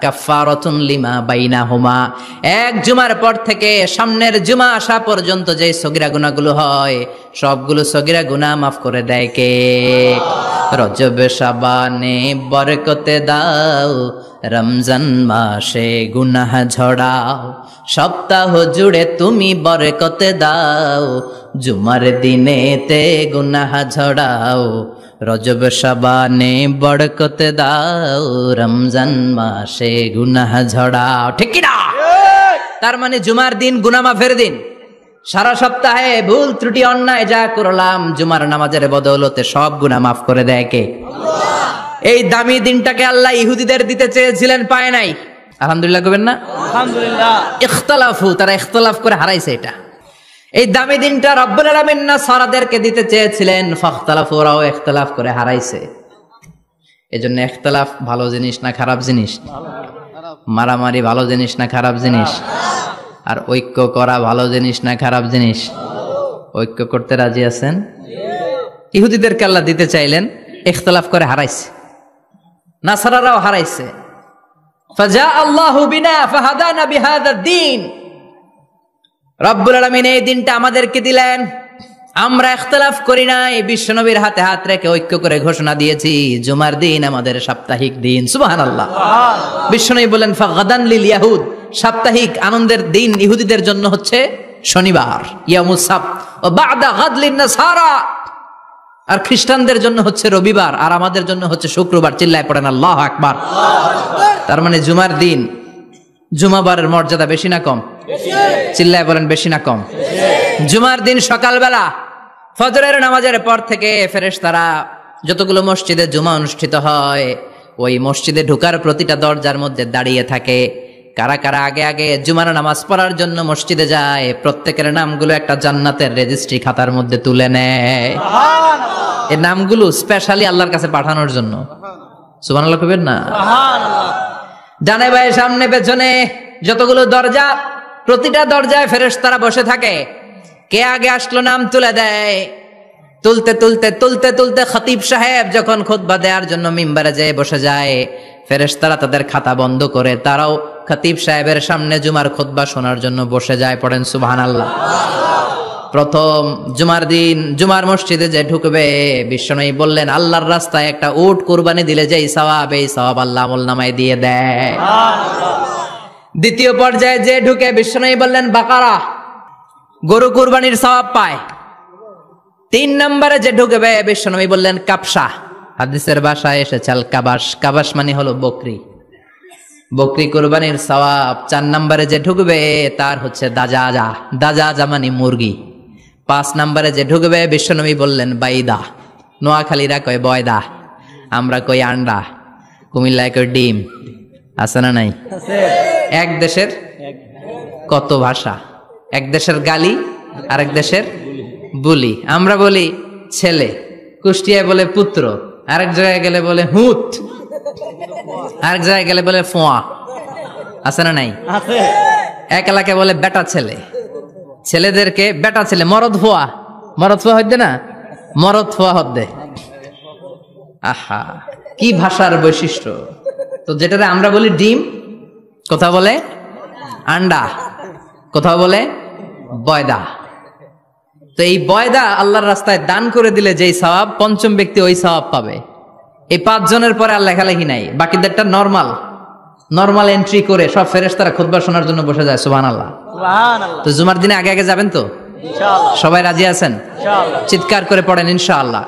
[SPEAKER 1] কাফফারাতুন লিমা বাইনাহুমা, এক জুমার পর থেকে সামনের জুমা আসা পর্যন্ত যে সগীরা গুনাহগুলো হয় সবগুলো সগীরা গুনাহ মাফ করে দেয় কে? রজব শাবানে বরকতে দাও, রমজান মাসে গুনাহ ঝড়াও, সপ্তাহ জুড়ে তুমি বরকতে দাও, জুমার দিনেতে গুনাহ ঝড়াও, রজব শাবানে বরকতে দাও, রমজান মাসে গুনাহ ঝড়াও। ঠিক কি না? তার মানে জুমার দিন গুনাহ মাফের দিন। সারা সপ্তাহে ভুল ত্রুটি অন্যায় যা করলাম জুমার নামাজের বদৌলতে সব গুনাহ মাফ করে দেয় কে? আল্লাহ। এই দামি দিনটাকে আল্লাহ ইহুদিদের দিতে চেয়েছিলেন, পায় নাই। আলহামদুলিল্লাহ কবেন না? আলহামদুলিল্লাহ। ইখতিলাফু, তারা ইখতিলাফ করে হারাইছে এটা। এই দামি দিনটা রব্বুল আলামিন নাসারাদেরকে দিতে চেয়েছিলেন, ফাখতালাফু, ওরাও ইখতিলাফ করে হারাইছে। এজন্য ইখতিলাফ ভালো জিনিস না খারাপ জিনিস? মারামারি ভালো জিনিস না খারাপ জিনিস? আর ঐক্য করা ভালো জিনিস না খারাপ জিনিস? ঐক্য করতে রাজি আছেন? ইহুদিদেরকে আল্লাহ দিতে চাইলেন, ইখতিলাফ করে হারাইছে। নাসারারাও হারাইছে। ফাজা আল্লাহু বিনা ফাহাদানা বিহাদা দ্বীন, রব্বুল আলামিন এই দিনটা আমাদেরকে দিলেন, আমরা ইখতিলাফ করি নাই, বিশ্বনবীর হাতে হাত রেখে ঐক্য করে ঘোষণা দিয়েছি জুমার দিন আমাদের সাপ্তাহিক দিন। সুবহানাল্লাহ। বিশ্বনবী বলেন, ফাগাদান লিল ইয়াহুদ, সাপ্তাহিক আনন্দের দিন ইহুদিদের জন্য হচ্ছে শনিবার, ইয়ামুস সাbt, ও বাদা গাদ লিন নাসারা, আর খ্রিস্টানদের জন্য হচ্ছে রবিবার, আর আমাদের জন্য হচ্ছে শুক্রবার। চিল্লায় পড়েন আল্লাহু আকবার। তার মানে জুমার দিন, জুমাবারের মর্যাদা বেশি না কম? চিল্লায় বলেন বেশি না কম? জুমার দিন সকালবেলা ফজরের নামাজের পর থেকে ফেরেশতারা যতগুলো মসজিদে জুমা অনুষ্ঠিত হয় ওই মসজিদে ঢোকার প্রতিটা দরজার মধ্যে দাঁড়িয়ে থাকে। কারা কারা আগে আগে জুমার নামাজ পড়ার জন্য মসজিদে যায়, প্রত্যেকের নামগুলো একটা জান্নাতের রেজিস্ট্রি খাতার মধ্যে তুলে নেয়। এই নামগুলো স্পেশালি আল্লাহর কাছে পাঠানোর জন্য। সুবহানাল্লাহ কইবেন না? ডানে বায়ে সামনে পেছনে যতগুলো দরজা, প্রতিটা দরজায় ফেরেশতারা বসে থাকে। কে আগে আসলো নাম তুলে দেয়। তুলতে তুলতে তুলতে তুলতে খতিব সাহেব যখন খুতবা দেওয়ার জন্য মিম্বারে যেয়ে বসে যায়, ফেরেশতারা তাদের খাতা বন্ধ করে তারাও খতিব সাহেবের সামনে জুমার খুতবা শোনার জন্য বসে যায়। পড়েন সুবহানাল্লাহ। প্রথম জুমার দিন জুমার মসজিদে যে ঢুকবে, বিশ্বনবী বললেন, আল্লাহর রাস্তায় একটা উট কুরবানি দিলে যেই সওয়াব, এই সওয়াব আল্লাহ আমলনামায় দিয়ে দেয়। দ্বিতীয় পর্যায়ে যে ঢুকে, বিশ্বনবী বললেন বাকারা, গরু কুরবানির সওয়াব পায়। 3 নম্বরে যে ঢুকবে, বিশ্বনবী বললেন কাবসা, হাদিসের ভাষায় এসেছে আল কাবাস, কাবাস মানে হলো বকরি, বকরি কুরবানির সওয়াব। 4 নম্বরে যে ঢুকবে তার হচ্ছে দাজাজা, দাজাজা মানে মুরগি। 5 নম্বরে যে ঢুকবে, বিশ্বনবী বললেন বাইদা, নোয়াখালীরা কয় বয়দা, আমরা কই আন্ডা, কুমিল্লায় কই ডিম। আছে না নাই? এক দেশের কত ভাষা, এক দেশের গালি আরেক দেশের বুলি। আমরা বলি ছেলে, কুষ্টিয়ায় বলে পুত্র, আরেক জায়গায় গেলে বলে হুত, আরেক জায়গায় গেলে বলে ফোয়া। আছে না নাই? এক এলাকায় বলে বেটা ছেলে, ছেলেদেরকে বেটা ছেলে। মরদ ফোয়া, মরদ ফোয়া হইতে না, মরদ ফোয়া হদ্দে। আহা, কি ভাষার বৈশিষ্ট্য! তো যেটারে আমরা বলি ডিম, কোথাও বলে আন্ডা, কোথাও বলে বয়দা। তো এই বয়দা আল্লাহর রাস্তায় দান করে দিলে যেই সওয়াব, পঞ্চম ব্যক্তি ওই সওয়াব পাবে। এই 5 জনের পরে আর লেখালেখি নাই, বাকিদেরটা নরমাল এন্ট্রি করে সব ফেরেশতারা খুতবা শোনার জন্য বসে যায়। সুবহানাল্লাহ। তো জুমার দিনে আগে আগে যাবেন তো? সবাই রাজি আছেন? চিৎকার করে পড়েন ইনশাআল্লাহ।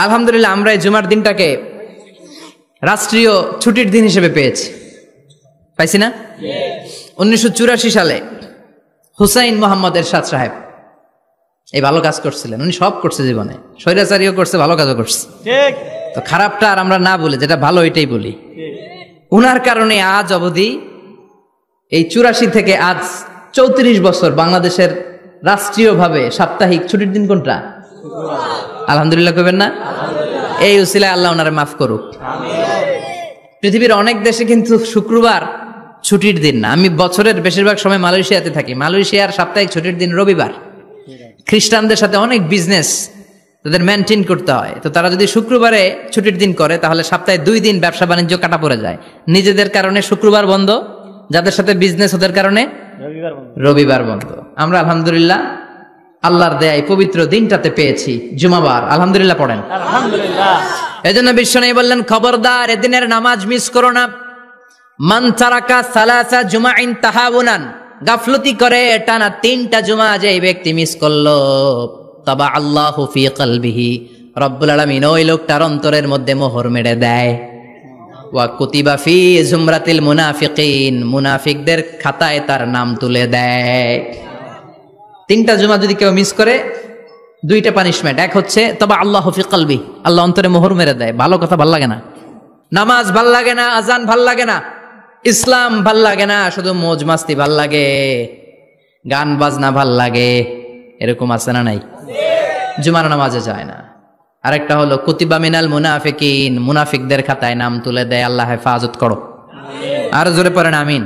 [SPEAKER 1] আলহামদুলিল্লাহ, আমরা এই জুমার দিনটাকে রাষ্ট্রীয় ছুটির দিন হিসেবে পেয়েছি, পাইছি না? 1984 সালে হুসাইন মোহাম্মদ এরশাদ সাহেব এই ভালো কাজ করছিলেন। উনি সব করছে জীবনে, স্বৈরাচারীও করছে, ভালো কাজও করছে। তো খারাপটা আর আমরা না বলি, যেটা ভালো এটাই বলি। উনার কারণে আজ অবধি এই 84 থেকে আজ 34 বছর বাংলাদেশের রাষ্ট্রীয়ভাবে সাপ্তাহিক ছুটির দিন কোনটা? আলহামদুলিল্লাহ কইবেন না? এই উসিলায় আল্লাহ ওনারে মাফ করুক। পৃথিবীর অনেক দেশে কিন্তু শুক্রবার ছুটির দিন না। আমি বছরের বেশিরভাগ সময় মালয়েশিয়াতে থাকি। মালয়েশিয়ার সাপ্তাহিক ছুটির দিন রবিবার। খ্রিস্টানদের সাথে অনেক বিজনেস তাদের মেনটেন করতে হয়। তো তারা যদি শুক্রবারে ছুটির দিন করে, তাহলে সপ্তাহে 2 দিন ব্যবসা বাণিজ্য কাটা পড়ে যায়। নিজেদের কারণে শুক্রবার বন্ধ, যাদের সাথে বিজনেস ওদের কারণে রবিবার বন্ধ। আমরা আলহামদুলিল্লাহ আল্লাহর দেয় পবিত্র দিনটাতে পেয়েছি জুমাবার। আলহামদুলিল্লাহ পড়েন আলহামদুলিল্লাহ। এজন্য বিশ্বনবী বললেন, খবরদার এদিনের নামাজ মিস করো না। মান তারাকা সালাসা জুমাইন তাহাউনান, গাফলতি করে টানা 3টা জুমা যে ব্যক্তি মিস করলো, তাবা আল্লাহু ফি কলবিহি, রব্বুল আলামিন ওই লোকটার অন্তরের মধ্যে মোহর মেরে দেয়। ওয়া কুতিবা ফি জুমরাতিল মুনাফিকিন, মুনাফিকদের খাতায় তার নাম তুলে দেয়। 3টা জুমা যদি কেউ মিস করে, 2টা পানিশমেন্ট। এক হচ্ছে তাবা আল্লাহু ফি কলবি, আল্লাহ অন্তরে মোহর মেরে দেয়। ভালো কথা ভাল লাগে না, নামাজ ভাল লাগে না, আজান ভাল লাগে না, ইসলাম ভাল লাগে না, শুধু মौज মাস্তি ভাল লাগে, গান বাজনা ভাল লাগে। এরকম আছে না নাই? জুমার নামাজে যায় না। আরেকটা হলো কুতিবা মিনাল মুনাফিকিন, মুনাফিকদের খাতায় নাম তুলে দেয়। আল্লাহ হেফাজত করো। আর জোরে পড়েন আমিন।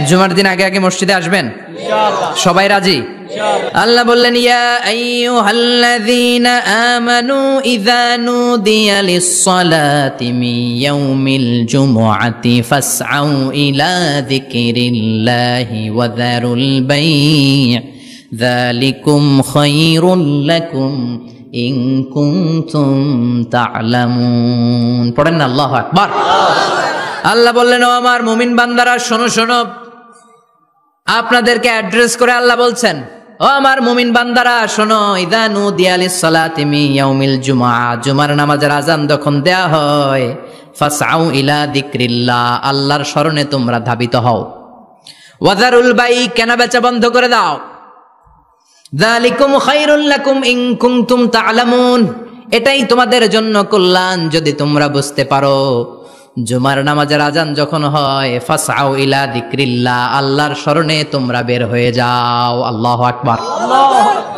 [SPEAKER 1] জুমার দিন আগে আগে মসজিদে আসবেন ইনশাআল্লাহ। সবাই রাজি? আল্লাহ বললেন, ইয়া আইয়ুহাল্লাযীনা আমানু ইযা নুদিয়া লিস-সালাতি মিন ইয়াউমিল জুমুআতি ফাসআউ ইলা যিকরিল্লাহি ওয়া যারুল বাই', যালিকুম খায়রুল লাকুম ইন কুনতুম তা'লামুন। পড়েন না আল্লাহু আকবার। আল্লাহ বললেন, ও আমার মুমিন বান্দারা শোনো শোনো। আপনাদেরকে অ্যাড্রেস করে আল্লাহ বলছেন, ও আমার মুমিন বান্দারা শোনো, ইযা নুদিয়া লিস-সালাতি মিন ইয়াউমিল জুমআ, জুমার নামাজের আযান যখন দেয়া হয়, ফাসআউ ইলা যিকরিল্লাহ, আল্লাহর স্মরণে তোমরা ধাবিত হও। ওয়া যারুল বাই', কেনা বেচা বন্ধ করে দাও। যালিকুম খায়রুল লাকুম ইন কুনতুম তা'লামুন, এটাই তোমাদের জন্য কল্যাণ যদি তোমরা বুঝতে পারো। জুমার নামাজের আজান যখন হয়, ফাসআউ ইলা যিকরিল্লাহ, আল্লাহর স্মরণে তোমরা বের হয়ে যাও। আল্লাহু আকবার।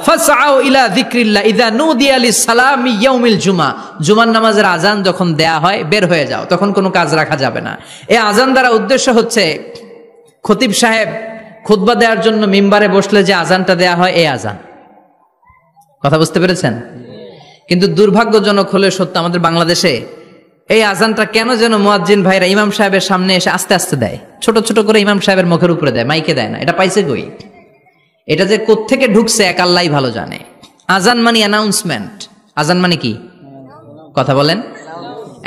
[SPEAKER 1] ফাসআউ ইলা যিকরিল্লাহ ইযা নুদিয়া লিস-সালামি ইয়াউমিল জুমআ, জুমার নামাজের আজান যখন দেয়া হয় বের হয়ে যাও, তখন কোনো কাজ রাখা যাবে না। এই আজান দ্বারা উদ্দেশ্য হচ্ছে খতিব সাহেব খুতবা দেওয়ার জন্য মিম্বারে বসলে যে আজানটা দেয়া হয়, এই আজান। কথা বুঝতে পেরেছেন? কিন্তু দুর্ভাগ্যজনক হলে সত্য, আমাদের বাংলাদেশে এই আজানটা কেন যেন মুয়াজ্জিন ভাইরা ইমাম সাহেবের সামনে এসে আস্তে আস্তে দেয়, ছোট ছোট করে ইমাম সাহেবের মুখের উপরে দেয়, মাইকে দেয় না। এটা পাইছে কই? এটা যে কোত্থেকে ঢুকছে এক আল্লাহই ভালো জানে। আজান মানে অ্যানাউন্সমেন্ট। আজান মানে কি? কথা বলেন।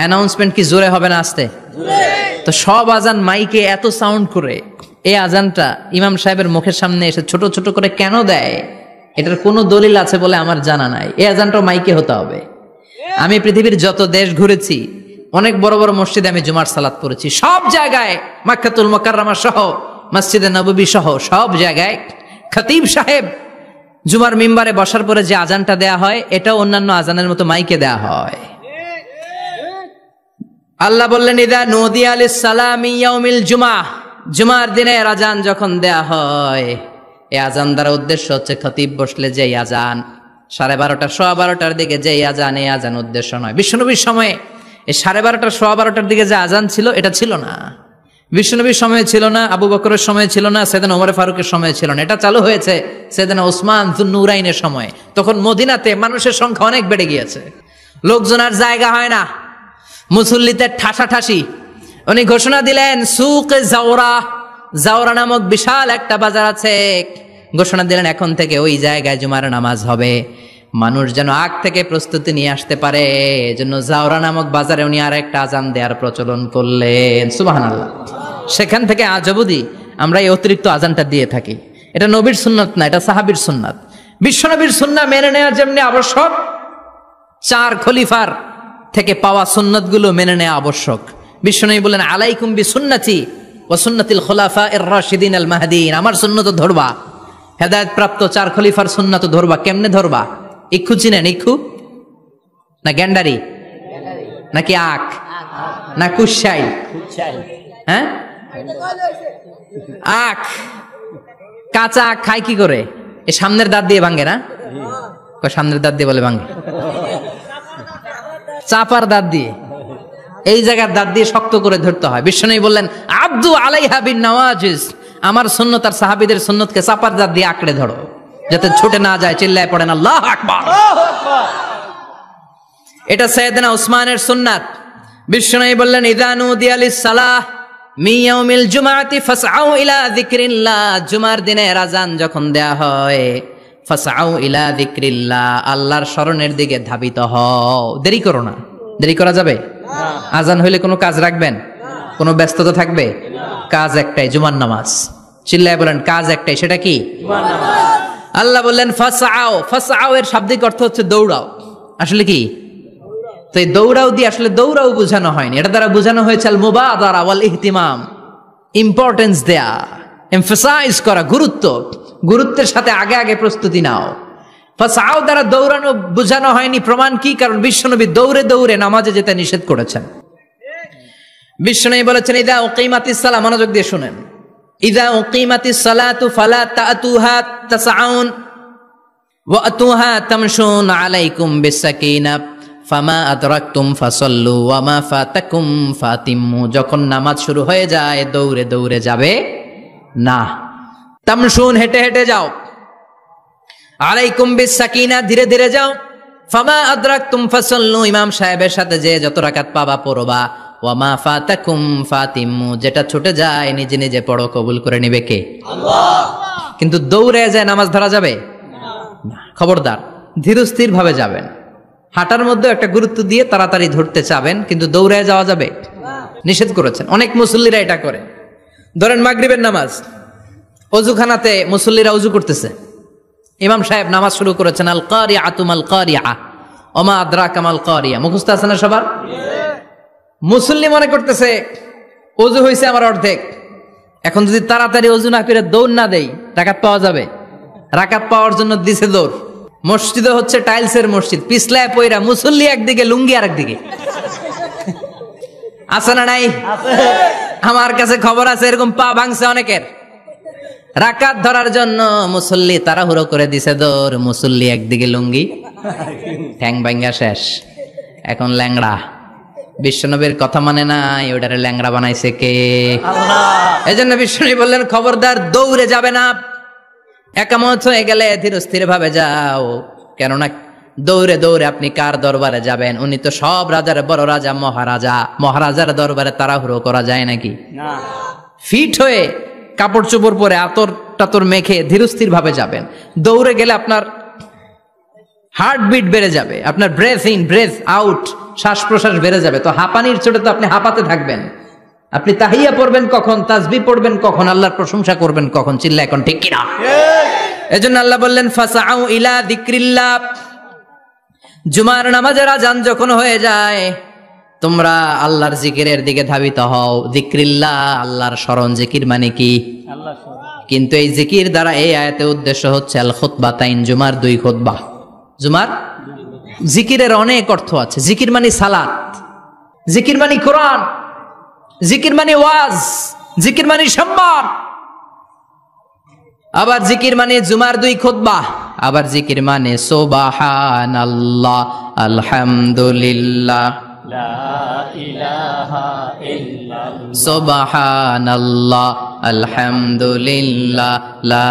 [SPEAKER 1] অ্যানাউন্সমেন্ট কি জোরে হবে না আস্তে? তো সব আজান মাইকে এত সাউন্ড করে, এই আজানটা ইমাম সাহেবের মুখের সামনে এসে ছোট ছোট করে কেন দেয়? এটার কোনো দলিল আছে বলে আমার জানা নাই। এই আজানটাও মাইকে হতে হবে। আমি পৃথিবীর যত দেশ ঘুরেছি, অনেক বড় বড় মসজিদে আমি জুমার সালাত পড়েছি। সব জায়গায় মক্কাতুল মুকাররমা সহ, মসজিদে নববী সহ সব জায়গায় খতিব সাহেব জুমার মিম্বারে বসার পরে যে আজানটা দেয়া হয়, এটাও অন্যান্য আজানের মতো মাইকে দেয়া হয়। আল্লাহ বললেন, ইযা নুদিয়া লিস-সালামি ইয়াউমিল জুমআ, জুমার দিনে আজান যখন দেয়া হয়, এই আজান দ্বারা উদ্দেশ্য হচ্ছে খতিব বসলে যেই আজান 12:30 12:15 দিকে যেই আজান, এই আজান উদ্দেশ্য নয়। বিশ্বনবীর সময়ে এই 12:30 12:15 দিকে যে আজান ছিল এটা ছিল না। বিশ্বনবীর সময় ছিল না, আবু বকরের সময় ছিল না, সাইয়েদনা ওমর ফারুকের সময় ছিল না। এটা চালু হয়েছে সাইয়েদনা ওসমান যুন্নুরাইনের সময়। তখন মদিনাতে মানুষের সংখ্যা অনেক বেড়ে গিয়েছে, লোকজন আর জায়গা হয় না, মুসল্লিতে ঠাসাঠাসি। উনি ঘোষণা দিলেন সুক জাওরা, জাওরা নামক বিশাল একটা বাজার আছে, ঘোষণা দিলেন এখন থেকে ওই জায়গায় জুমার নামাজ হবে। মানুষ যেন আগ থেকে প্রস্তুতি নিয়ে আসতে পারে, এজন্য জাওরা নামক বাজারে উনি আর একটা আজান দেওয়ার প্রচলন করলেন। সুবহানাল্লাহ। সেখান থেকে আজ অবধি আমরা এই অতিরিক্ত আজানটা দিয়ে থাকি। এটা নবীর সুন্নাত না, এটা সাহাবীর সুন্নাত। বিশ্বনবীর সুন্নাহ মেনে নেওয়া যেমনি আবশ্যক, 4 খলিফার থেকে পাওয়া সুন্নাতগুলো মেনে নেওয়া আবশ্যক। বিশ্বনবী বলেন আলাইকুম বিসুন্নতি ওয়া সুন্নাতিল খুলাফায়ে রাশিদিন আল মাহদিন, আমার সুন্নাত ধরবা, হেদায়েত প্রাপ্ত 4 খলিফার সুন্নাত ধরবা। কেমনে ধরবা? ইক্ষু চিনেন? ইক্ষু না গ্যান্ডারি নাকি আখ না কুশাই? হ্যাঁ, আখ। কাঁচা আখ খায় কি করে? এই সামনের দাঁত দিয়ে ভাঙে না? সামনের দাঁত দিয়ে বলে ভাঙে, চাপার দাঁত দিয়ে, এই জায়গার দাঁত দিয়ে শক্ত করে ধরতে হয়। বিশ্বনবী বললেন আব্দু আলাইহা বিন নওয়াজিস, আমার সুন্নত আর সাহাবীদের সুন্নতকে চাপার দাঁত দিয়ে আঁকড়ে ধরো, যাতে ছুটে না যায়। চিল্লায় পড়েন আল্লাহু আকবার। এটা সাইয়েদনা উসমানের সুন্নাত। বিশ্বনবী বললেন ইযা নুদিয়া লিস-সালাহ মিন ইয়াউমিল জুমআতি ফাসআউ ইলা যিকরিল্লাহ, জুমার দিনের আযান যখন দেয়া হয় ফাসআউ ইলা যিকরিল্লাহ, আল্লাহর স্মরণের দিকে ধাবিত হও। দেরি করো না। দেরি করা যাবে? আজান হইলে কোনো কাজ রাখবেন? কোনো ব্যস্ততা থাকবে? কাজ একটাই, জুমার নামাজ। চিল্লায় বলেন কাজ একটাই, সেটা কি? জুমার নামাজ। আল্লাহ বললেন ফাসআউ, ফাসআউ এর শাব্দিক অর্থ হচ্ছে দৌড়াও। আসলে কি? তো এই দৌড়াও দিয়ে আসলে দৌড়াও বোঝানো হয়নি, এটা দ্বারা বোঝানো হয়েছে আল মুবাদারা ওয়াল ইহতিমাম, ইম্পর্টেন্স দেয়া, এমফাসাইজ করা, গুরুত্ব, গুরুত্বের সাথে আগে আগে প্রস্তুতি নাও। ফাসআউ দ্বারা দৌড়ানো বোঝানো হয়নি। প্রমাণ কি? কারণ বিশ্বনবী দৌড়ে দৌড়ে নামাজে যেতে নিষেধ করেছেন। বিশ্বনবী বলেছেন ইযা উকিমাতিস সালাহ, মনোযোগ দিয়ে শুনেন, ইযা উকিমাতিস সালাতু ফালা তাতুহা তাসআউন ওয়া আতুহা তামশুন আলাইকুম বিসাকিনাহ ফামা আদরাকতুম ফাসাল্লু ওয়া মা ফাতাকুম ফাতিম্মু, যখন নামাজ শুরু হয়ে যায় দৌড়ে দৌড়ে যাবে না, তামশুন হেঁটে হেঁটে যাও, আলাইকুম বিসাকিনাহ ধীরে ধীরে যাও, ফামা আদরাকতুম ফাসাল্লু ইমাম সাহেবের সাথে যে যত রাকাত পাবা পড়বা, ওয়া মা ফাতাকুম ফাতিম্মু যেটা ছুটে যায় নিজে নিজে পড়ো, কবুল করে নেবে কে? আল্লাহ। কিন্তু দৌড়ে যায় নামাজ ধরা যাবে না। খবরদার, ধীরস্থির ভাবে যাবেন। হাঁটার মধ্যে একটা গুরুত্ব দিয়ে তাড়াতাড়ি ধরতে চাবেন, কিন্তু দৌড়ে যাওয়া যাবে নিষেধ করেছেন। অনেক মুসল্লিরা এটা করে। ধরেন মাগরিবের নামাজ, অজুখানাতে মুসল্লিরা অজু করতেছে, ইমাম সাহেব নামাজ শুরু করেছেন আল কারিআতু মাল কারিআ ওমা আদরাকা মাল কারিআ, মুখস্থ আছে না সবার? মুসল্লি মনে করতেছে অজু হয়েছে আমার অর্ধেক, এখন যদি তাড়াতাড়ি অজু না করে দৌড় না দেই রাকাত পাওয়া যাবে? রাকাত পাওয়ার জন্য দিছে দৌড়। মসজিদে হচ্ছে টাইলসের মসজিদ, পিছলায় পয়রা মুসল্লি একদিকে, লুঙ্গি আর একদিকে। আছে না নাই? আমার কাছে খবর আছে এরকম পা ভাঙছে অনেকের। রাকাত ধরার জন্য মুসল্লি তাড়াহুড়ো করে দিছে দৌড়, মুসল্লি একদিকে লুঙ্গি, ঠ্যাং ভাঙ্গা শেষ, এখন ল্যাংড়া। বিশ্বনবীর কথা মানে নাই, ওটারে ল্যাংড়া বানাইছে কে? আল্লাহ। এজন্য বিশ্বনবী বললেন খবরদার দৌড়ে যাবে না, একামত হয়ে গেলে ধীরস্থির ভাবে যাও। কেননা দৌড়ে দৌড়ে আপনি কার দরবারে যাবেন? উনি তো সব রাজার বড় রাজা, মহারাজা। মহারাজার দরবারে তাড়াহুড়ো করা যায় নাকি? না। ফিট হয়ে কাপড় চোপড় পরে আতর টাতর মেখে ধীরস্থির ভাবে যাবেন। দৌড়ে গেলে আপনার হার্টবিট বেড়ে যাবে, আপনার ব্রেথ ইন ব্রেথ আউট, শ্বাস প্রশ্বাস বেড়ে যাবে। তো হাঁপানির চোটে তো আপনি হাঁপাতে থাকবেন। আপনি তাহিয়া পড়বেন কখন, তাসবিহ পড়বেন কখন, আল্লাহর প্রশংসা করবেন কখন? চিল্লা এখন ঠিক কিনা? এজন্য আল্লাহ বললেন ফাসআউ ইলা যিকরিল্লাহ, জুমার নামাজের আযান যখন হয়ে যায় তোমরা আল্লাহর জিকিরের দিকে ধাবিত হও। যিকরিল্লাহ, আল্লাহর স্মরণ। জিকির মানে কি? আল্লাহর স্মরণ। কিন্তু এই জিকির দ্বারা এই আয়াতে উদ্দেশ্য হচ্ছে আল খুতবাতাইন, জুমার 2 খুতবা। জুমার জিকিরের অনেক অর্থ আছে। জিকির মানে সালাত, জিকির মানে কোরআন, জিকির মানে ওয়াজ, জিকির মানে সম্মান। আবার জিকির মানে জুমার 2 খুতবা, আবার জিকির মানে সুবহানাল্লাহ, আলহামদুলিল্লাহ,
[SPEAKER 2] লা ইলাহা ইল্লাল্লাহ,
[SPEAKER 1] সুবহানাল্লাহ, আলহামদুলিল্লাহ, লা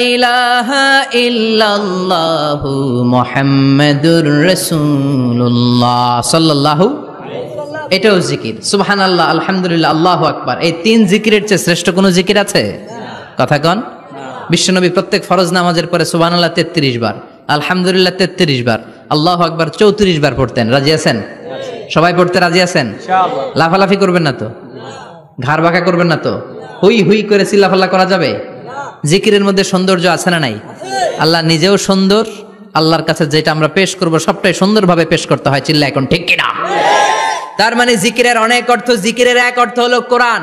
[SPEAKER 1] ইলাহা ইল্লাল্লাহু মুহাম্মাদুর রাসূলুল্লাহ সাল্লাল্লাহু। এটাও জিকির। সুবহানাল্লাহ, আলহামদুলিল্লাহ, আল্লাহু আকবার। এই 3 জিকিরের চেয়ে শ্রেষ্ঠ কোনো জিকির আছে? কথা কন। বিশ্বনবী প্রত্যেক ফরজ নামাজের পরে সুবহানাল্লাহ 33 বার, আলহামদুলিল্লাহ 33 বার, আল্লাহু আকবার 34 বার পড়তেন। রাজি আছেন? সবাই পড়তে রাজি আছেন?
[SPEAKER 2] ইনশাআল্লাহ।
[SPEAKER 1] লাফালাফি করবেন না তো? ঘাড় বাঁকা করবেন না তো? হুই হুই করে চিল্লাফাল্লা করা যাবে? জিকিরের মধ্যে সৌন্দর্য আছে না নাই? আল্লাহ নিজেও সুন্দর, আল্লাহর কাছে যেটা আমরা পেশ করব সবটাই সুন্দরভাবে পেশ করতে হয়। চিল্লা এখন ঠিক কিনা? তার মানে জিকিরের অনেক অর্থ। জিকিরের এক অর্থ হলো কোরআন।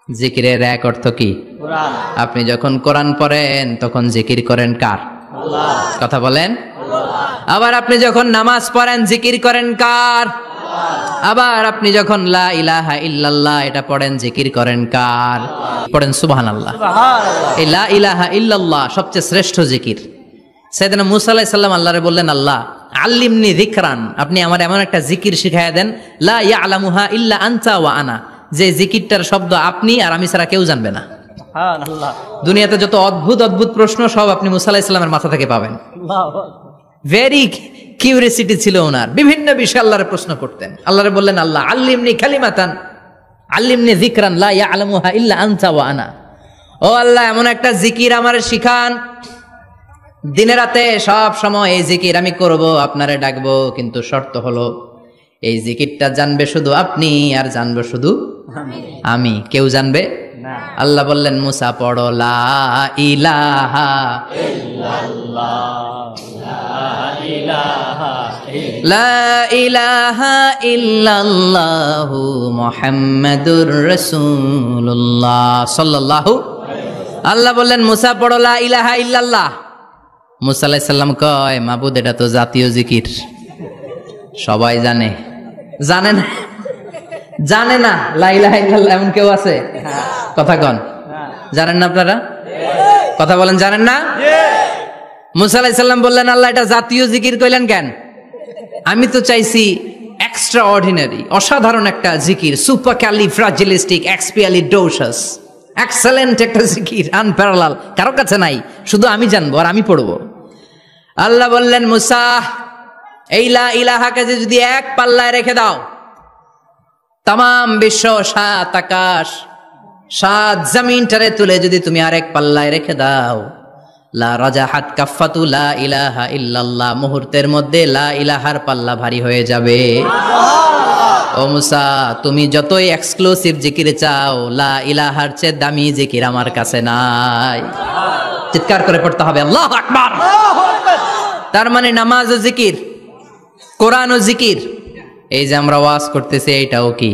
[SPEAKER 1] জিকিরের এক অর্থ কি?
[SPEAKER 2] কোরআন।
[SPEAKER 1] আপনি যখন কোরআন পড়েন তখন জিকির করেন কার?
[SPEAKER 2] আল্লাহ।
[SPEAKER 1] কথা বলেন। আবার আপনি যখন নামাজ পড়েন জিকির করেন কার? আবার আপনি যখন লা ইলাহা ইল্লাল্লাহ এটা পড়েন জিকির করেন কার? পড়েন সুবহানাল্লাহ।
[SPEAKER 2] সুবহানাল্লাহ।
[SPEAKER 1] এই লা ইলাহা ইল্লাল্লাহ সবচেয়ে শ্রেষ্ঠ জিকির। সাইয়েদনা মুসা আলাইহিস সালাম আল্লাহরে বললেন, আল্লাহ আল্লিমনি যিকরান, আপনি আমার এমন একটা জিকির শিখাইয়া দেন, লা ইয়ালামুহা ইল্লা আনতা ওয়া আনা, যে জিকিরটার শব্দ আপনি আর আমি ছাড়া কেউ জানবে না।
[SPEAKER 2] সুবহানাল্লাহ।
[SPEAKER 1] দুনিয়াতে যত অদ্ভুত অদ্ভুত প্রশ্ন সব আপনি মুসা আলাইহিস সালামের মাথা থেকে পাবেন।
[SPEAKER 2] আল্লাহু আকবার।
[SPEAKER 1] ভেরি কিউরিয়াসিটি ছিল ওনার, বিভিন্ন বিষয়ে আল্লাহরে প্রশ্ন করতেন। আল্লাহরে বললেন, আল্লাহ আল্লিমনি কালিমাতান আল্লিমনি যিকরান লা ইয়ালামুহা ইল্লা আনতা ওয়া আনা, ও আল্লাহ এমন একটা জিকির আমারে শিখান, দিনে রাতে সব সময় এই জিকির আমি করব, আপনারে ডাকবো, কিন্তু শর্ত হলো এই জিকিরটা জানবে শুধু আপনি আর জানবে শুধু আমি, কেউ জানবে
[SPEAKER 2] না।
[SPEAKER 1] আল্লাহ বললেন, মুসা পড়ো লা ইলাহা
[SPEAKER 2] ইল্লাল্লাহ, লা ইলাহা ইল্লাল্লাহ,
[SPEAKER 1] লা ইলাহা ইল্লাল্লাহু মুহাম্মাদুর রাসূলুল্লাহ সাল্লাল্লাহু। আল্লাহ বললেন, মুসা পড়ো লা ইলাহা ইল্লাল্লাহ। মুসা আলাইহিস সালাম কয়, মাবুদ এটা তো জাতীয় জিকির, সবাই জানে। জানে না? জানে না লা ইলাহা ইল্লাল্লাহ এমন কেউ আছে? কথা কন। জানেন না আপনারা? কথা বলেন, জানেন না? মুসা আলাইহিস সালাম বললেন, আল্লাহ এটা জাতীয় জিকির কইলেন কেন? আমি তো চাইছি এক্সট্রা অর্ডিনারি, অসাধারণ একটা জিকির, সুপারক্যালিফ্রাজিলিস্টিক এক্সপিয়ালিডোসাস, এক্সেলেন্ট একটা জিকির, আনপ্যারালাল, কারো কাছে নাই, শুধু আমি জানবো আর আমি পড়বো। আল্লাহ বললেন, মুসা এই লা ইলাহাকে যদি এক পাল্লায় রেখে দাও, তামাম বিশ্ব, 7 আকাশ, 7 জমিনটারে তুলে যদি তুমি আরেক পাল্লায় রেখে দাও, লা রাজাহাত কাফাতু লা ইলাহা ইল্লাল্লাহ, মুহূর্তের মধ্যে লা ইলাহার পাল্লা ভারী হয়ে যাবে। ও মুসা, তুমি যতই এক্সক্লুসিভ জিকির চাও, লা ইলাহার চেয়ে দামি জিকির আমার কাছে নাই। চিৎকার করে পড়তে হবে আল্লাহু আকবার। তার মানে নামাজ ও জিকির, কোরআন ও জিকির, এই যে আমরা ওয়াজ করতেছি এইটাও কি?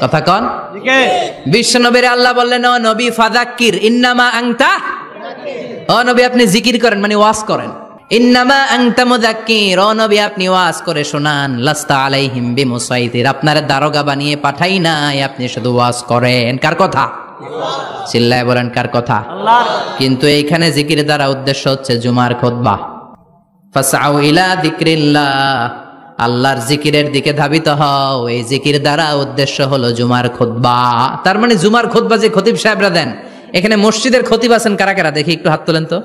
[SPEAKER 1] কথা কন। বিশ্ব নবীর আল্লাহ বললেন, ও নবী ফাযাক্কির ইন্নামা আনতা, ও নবী আপনি জিকির করেন মানে ওয়াজ করেন। ইন্নামা আনতা মুযাক্কির, ও নবী আপনি ওয়াজ করে শোনান। লাস্তা আলাইহিম বিমুসাইতির, আপনারে দারোগা বানিয়ে পাঠাই নাই, আপনি শুধু ওয়াজ করেন। কার কথা? চিল্লায় বলেন কার কথা?
[SPEAKER 2] আল্লাহ।
[SPEAKER 1] কিন্তু এইখানে জিকির দ্বারা উদ্দেশ্য হচ্ছে জুমার খুতবা। ফাসআউ ইলা যিকরিল্লাহ, আল্লাহর জিকিরের দিকে ধাবিত হও। এই জিকির দ্বারা উদ্দেশ্য হলো জুমার খুতবা। তার মানে জুমার খুতবা যে খতিব সাহেবরা দেন, এখানে মসজিদের খতিব আছেন কারা কারা? দেখি একটু হাত তোলেন তো।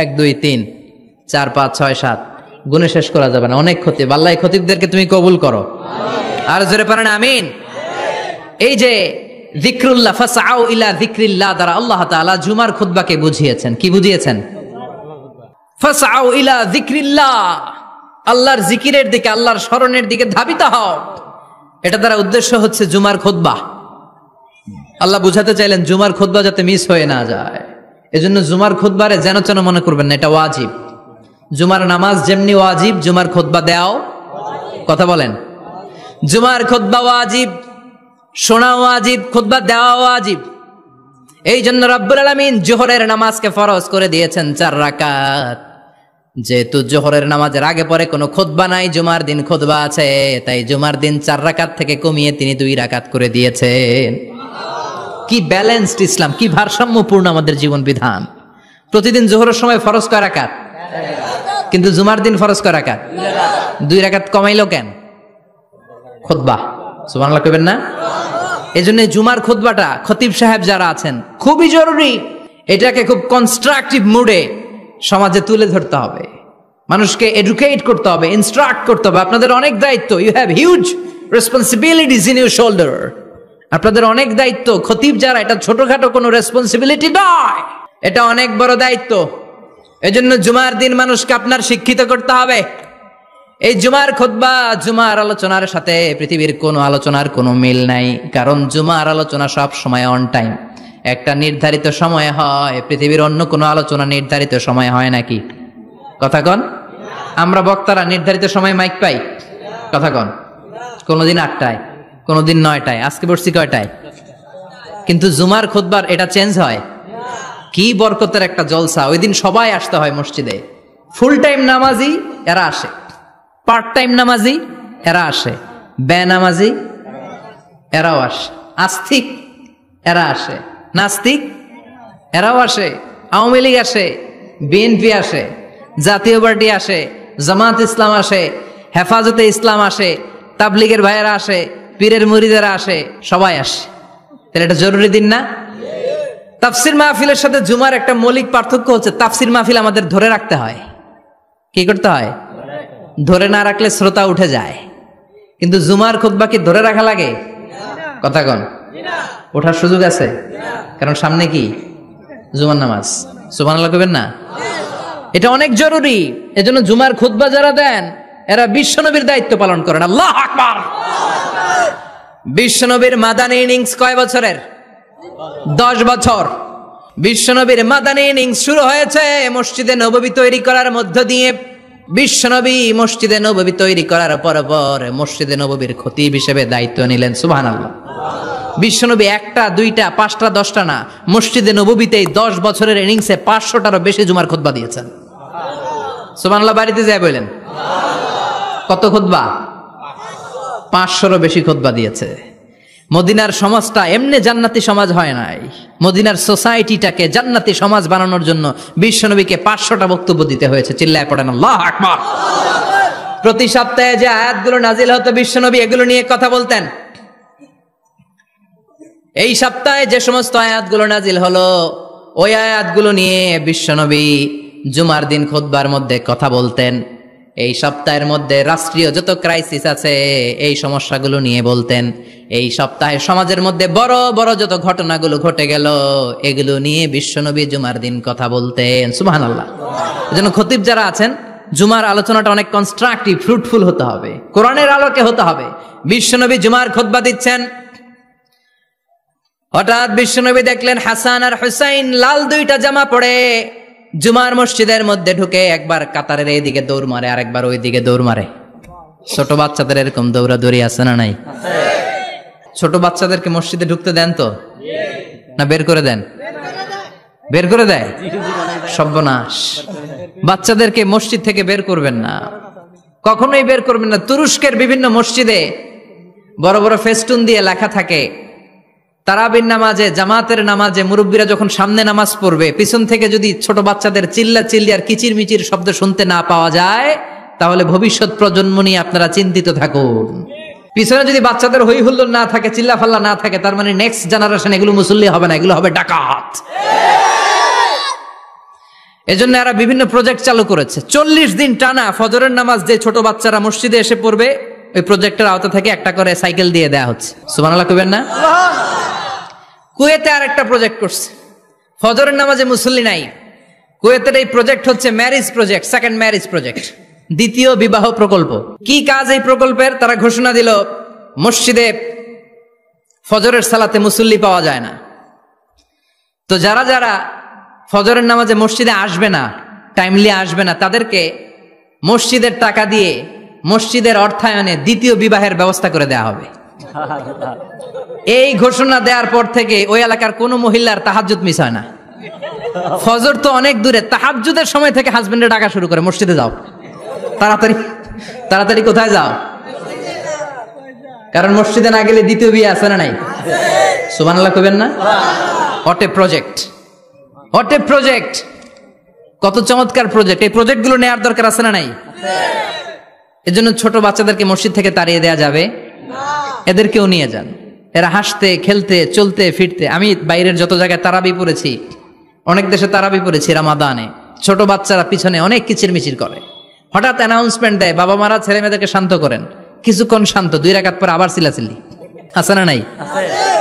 [SPEAKER 1] 1 2 3 4 5 6 7, গুণে শেষ করা যাবে না, অনেক খতিব। আল্লাহ এই খতিবদেরকে তুমি কবুল করো। আর জোরে পড়েন আমিন। এই যে যিকরুল্লাহ, ফাসআউ ইলা যিকরিল্লাহ দ্বারা আল্লাহ তাআলা জুমার খুতবাকে বুঝিয়েছেন। কি বুঝিয়েছেন? ফাসআউ ইলা যিকরিল্লাহ, আল্লাহর জিকিরের দিকে, আল্লাহর স্মরণের দিকে ধাবিত হও। এটা দ্বারা উদ্দেশ্য হচ্ছে জুমার খুতবা। আল্লাহ বুঝাতে চাইলেন জুমার খুতবা যাতে মিস হয়ে না যায়, এজন্য জুমার খুতবারে যেন তেন মনে করবেন না, এটা ওয়াজিব। জুমার নামাজ যেমনি ওয়াজিব, জুমার খুতবা দেওয়াও, কথা বলেন, জুমার খুতবা ওয়াজিব, শোনা ওয়াজিব, খুতবা দেওয়া ওয়াজিব। এই জন্য রব্বুল আলামিন জোহরের নামাজকে ফরজ করে দিয়েছেন 4 রাকাত। যেহেতু জোহরের নামাজের আগে পরে কোনো খুতবা নাই, জুমার দিন খুতবা আছে, তাই জুমার দিন 4 রাকাত থেকে কমিয়ে তিনি 2 রাকাত করে দিয়েছেন। কি ব্যালেন্সড ইসলাম, কি ভারসাম্যপূর্ণ আমাদের জীবন বিধান। প্রতিদিন জোহরের সময় ফরজ কয় রাকাত, কিন্তু জুমার দিন ফরজ কয় রাকাত? 2 রাকাত কমাইলো কেন? খুতবা, সুবহানাল্লাহ কইবেন না? এজন্য জুমার খুতবাটা খতিব সাহেব যারা আছেন খুবই জরুরি। এটাকে খুব কনস্ট্রাকটিভ মুডে সমাজে তুলে ধরতে হবে, মানুষকে এডুকেট করতে হবে, ইনস্ট্রাক্ট করতে হবে। আপনাদের অনেক দায়িত্ব, you have huge responsibilities in your shoulder. আপনাদের অনেক দায়িত্ব। খতিব যারা, এটা ছোটখাটো কোনো রেসপন্সিবিলিটি নয়, এটা অনেক বড় দায়িত্ব। এজন্য জুমার দিন মানুষকে আপনার শিক্ষিত করতে হবে। এই জুমার খুতবা, জুমার আলোচনার সাথে পৃথিবীর কোনো আলোচনার কোনো মিল নাই, কারণ জুমার আলোচনা সব সময় অন টাইম, একটা নির্ধারিত সময় হয়। পৃথিবীর অন্য কোনো আলোচনা নির্ধারিত সময় হয় নাকি? কথা কন। আমরা বক্তারা নির্ধারিত সময় মাইক পাই? কথা কন। কোনোদিন 8টায়, কোনোদিন 9টায়, আজকে বসছি কয়টায়? কিন্তু জুমার খুতবার এটা চেঞ্জ হয়। কি বরকতের একটা জলসা! ওই দিন সবাই আসতে হয় মসজিদে। ফুল টাইম নামাজি এরা আসে, পার্ট টাইম নামাজি এরা আসে, বেনামাজি এরাও আসে, আস্তিক এরা আসে, নাস্তিক এরাও আসে, আওয়ামী লীগ আসে, বিএনপি আসে, জাতীয় পার্টি আসে, জামাত ইসলাম আসে, হেফাজতে ইসলাম আসে, তাবলিগের ভাইয়েরা আসে, পীরের মুরিদেরা আসে, সবাই আসে। তাহলে এটা জরুরি দিন না? তাফসির মাহফিলের সাথে জুমার একটা মৌলিক পার্থক্য হচ্ছে, তাফসির মাহফিল আমাদের ধরে রাখতে হয়। কি করতে হয়? ধরে না রাখলে শ্রোতা উঠে যায়। কিন্তু জুমার খুতবা কি ধরে রাখা লাগে? কথা কন। ওঠার সুযোগ আছে, কারণ সামনে কি? জুমার নামাজ। সুবহানাল্লাহ কইবেন না? এটা অনেক জরুরি। এজন্য জুমার খুতবা যারা দেন এরা বিশ্বনবীর দায়িত্ব পালন করেন। আল্লাহু আকবার। বিশ্বনবীর মাদানী ইনিংস কয় বছরের? 10 বছর। বিশ্বনবীর মাদানী ইনিংস শুরু হয়েছে মসজিদে নববী তৈরি করার মধ্য দিয়ে। বিশ্বনবী মসজিদে নববী তৈরি করার পর মসজিদে নববীর খতিব হিসেবে দায়িত্ব নিলেন। সুবহানাল্লাহ। বিশ্বনবী 1টা 2টা 5টা 10টা না, মসজিদে নববীতে 10 বছরের ইনিংসে 500টারও বেশি জুমার খুতবা দিয়েছেন। সুবহানাল্লাহ। বাড়িতে যায় বলেন কত খুতবা? 500রও বেশি খুতবা দিয়েছে। মদিনার সমাজটা এমনি জান্নাতি সমাজ হয় নাই। মদিনার সোসাইটিটাকে জান্নাতি সমাজ বানানোর জন্য বিশ্বনবীকে 500টা বক্তব্য দিতে হয়েছে। চিল্লায় পড়েন আল্লাহু আকবার। প্রতি সপ্তাহে যে আয়াতগুলো নাজিল হতো বিশ্বনবী এগুলো নিয়ে কথা বলতেন। এই সপ্তাহে যে সমস্ত আয়াতগুলো নাজিল হলো ওই আয়াতগুলো নিয়ে বিশ্বনবী জুমার দিন খুতবার মধ্যে কথা বলতেন। এই সপ্তাহের মধ্যে রাষ্ট্রীয় যত ক্রাইসিস আছে এই সমস্যাগুলো নিয়ে বলতেন। এই সপ্তাহে সমাজের মধ্যে বড় বড় যত ঘটনাগুলো ঘটে গেল এগুলো নিয়ে বিশ্বনবী জুমার দিন কথা বলতেন। সুবহানাল্লাহ। এজন্য খতিব যারা আছেন জুমার আলোচনাটা অনেক কনস্ট্রাকটিভ, ফ্রুটফুল হতে হবে, কোরআনের আলোকে হতে হবে। বিশ্বনবী জুমার খুতবা দিচ্ছেন, হঠাৎ বিশ্বনবী দেখলেন হাসান আর হুসাইন লাল 2টা জামা পরে জুমার মসজিদের মধ্যে ঢুকে একবার কাতারের এইদিকে দৌড় মারে আর একবার ওই দিকে দৌড় মারে। ছোট বাচ্চাদের এরকম দৌড়াদৌড়ি আছে না নাই? ছোট বাচ্চাদেরকে মসজিদে ঢুকতে দেন তো না বের করে দেন? বের করে দেয়। সর্বনাশ। বাচ্চাদেরকে মসজিদ থেকে বের করবেন না, কখনোই বের করবেন না। তুরস্কের বিভিন্ন মসজিদে বড় বড় ফেস্টুন দিয়ে লেখা থাকে তারাবির নামাজে, জামাতের নামাজে মুরব্বীরা যখন সামনে নামাজ পড়বে পিছন থেকে যদি ছোট বাচ্চাদের চিল্লা চিল্লি আর কিচির মিচির শব্দ শুনতে না পাওয়া যায় তাহলে ভবিষ্যৎ প্রজন্ম নিয়ে আপনারা চিন্তিত থাকুন। পিছনে যদি বাচ্চাদের হই হুল্লোড় না থাকে, চিল্লা ফাল্লা না থাকে, তার মানে নেক্সট জেনারেশন এগুলো মুসল্লি হবে না, এগুলো হবে ডাকাত। এজন্য এরা বিভিন্ন প্রজেক্ট চালু করেছে। 40 দিন টানা ফজরের নামাজ যে ছোট বাচ্চারা মসজিদে এসে পড়বে ওই প্রজেক্টের আওতা থেকে একটা করে সাইকেল দিয়ে দেয়া হচ্ছে। সুবহানাল্লাহ কইবেন না? কুয়েতে আর একটা প্রজেক্ট করছে, ফজরের নামাজে মুসল্লি নাই। কুয়েতের এই প্রজেক্ট হচ্ছে marriage project, second marriage project, দ্বিতীয় বিবাহ প্রকল্প। কি কাজ এই প্রকল্পের? তারা ঘোষণা দিল মসজিদে ফজরের সালাতে মুসল্লি পাওয়া যায় না, তো যারা যারা ফজরের নামাজে মসজিদে আসবে না, টাইমলি আসবে না, তাদেরকে মসজিদের টাকা দিয়ে মসজিদের অর্থায়নে দ্বিতীয় বিবাহের ব্যবস্থা করে দেয়া হবে। এই ঘোষণা দেওয়ার পর থেকে ওই এলাকার কোন মহিলার তাহাজ্জুদ মিস হয় না। ফজর তো অনেক দূরে, তাহাজ্জুদের সময় থেকে হাজবেন্ডে ডাকা শুরু করে মসজিদে যাও, তাড়াতাড়ি তাড়াতাড়ি কোথায় যাও, কারণ মসজিদে না গেলে দ্বিতীয় বিয়ে আছে না নাই? সুবহানাল্লাহ কইবেন না? What a project, what a project, কত চমৎকার প্রজেক্ট। এই প্রজেক্টগুলো নেওয়ার দরকার আছে না নাই? এজন্য ছোট বাচ্চাদেরকে মসজিদ থেকে তাড়িয়ে দেওয়া যাবে না, এদেরকেও নিয়ে যান। এরা হাসতে খেলতে চলতে ফিরতে, আমি বাইরের যত জায়গায় তারাবি পড়েছি, অনেক দেশে তারাবি পড়েছি রামাদানে, ছোট বাচ্চারা পিছনে অনেক কিচিরমিচির করে, হঠাৎ অ্যানাউন্সমেন্ট দেয় বাবা মারা ছেলে মেয়েদেরকে শান্ত করেন, কিছুক্ষণ শান্ত, 2 রাকাত পর আবার চিল্লাচিল্লি, আছে না নাই?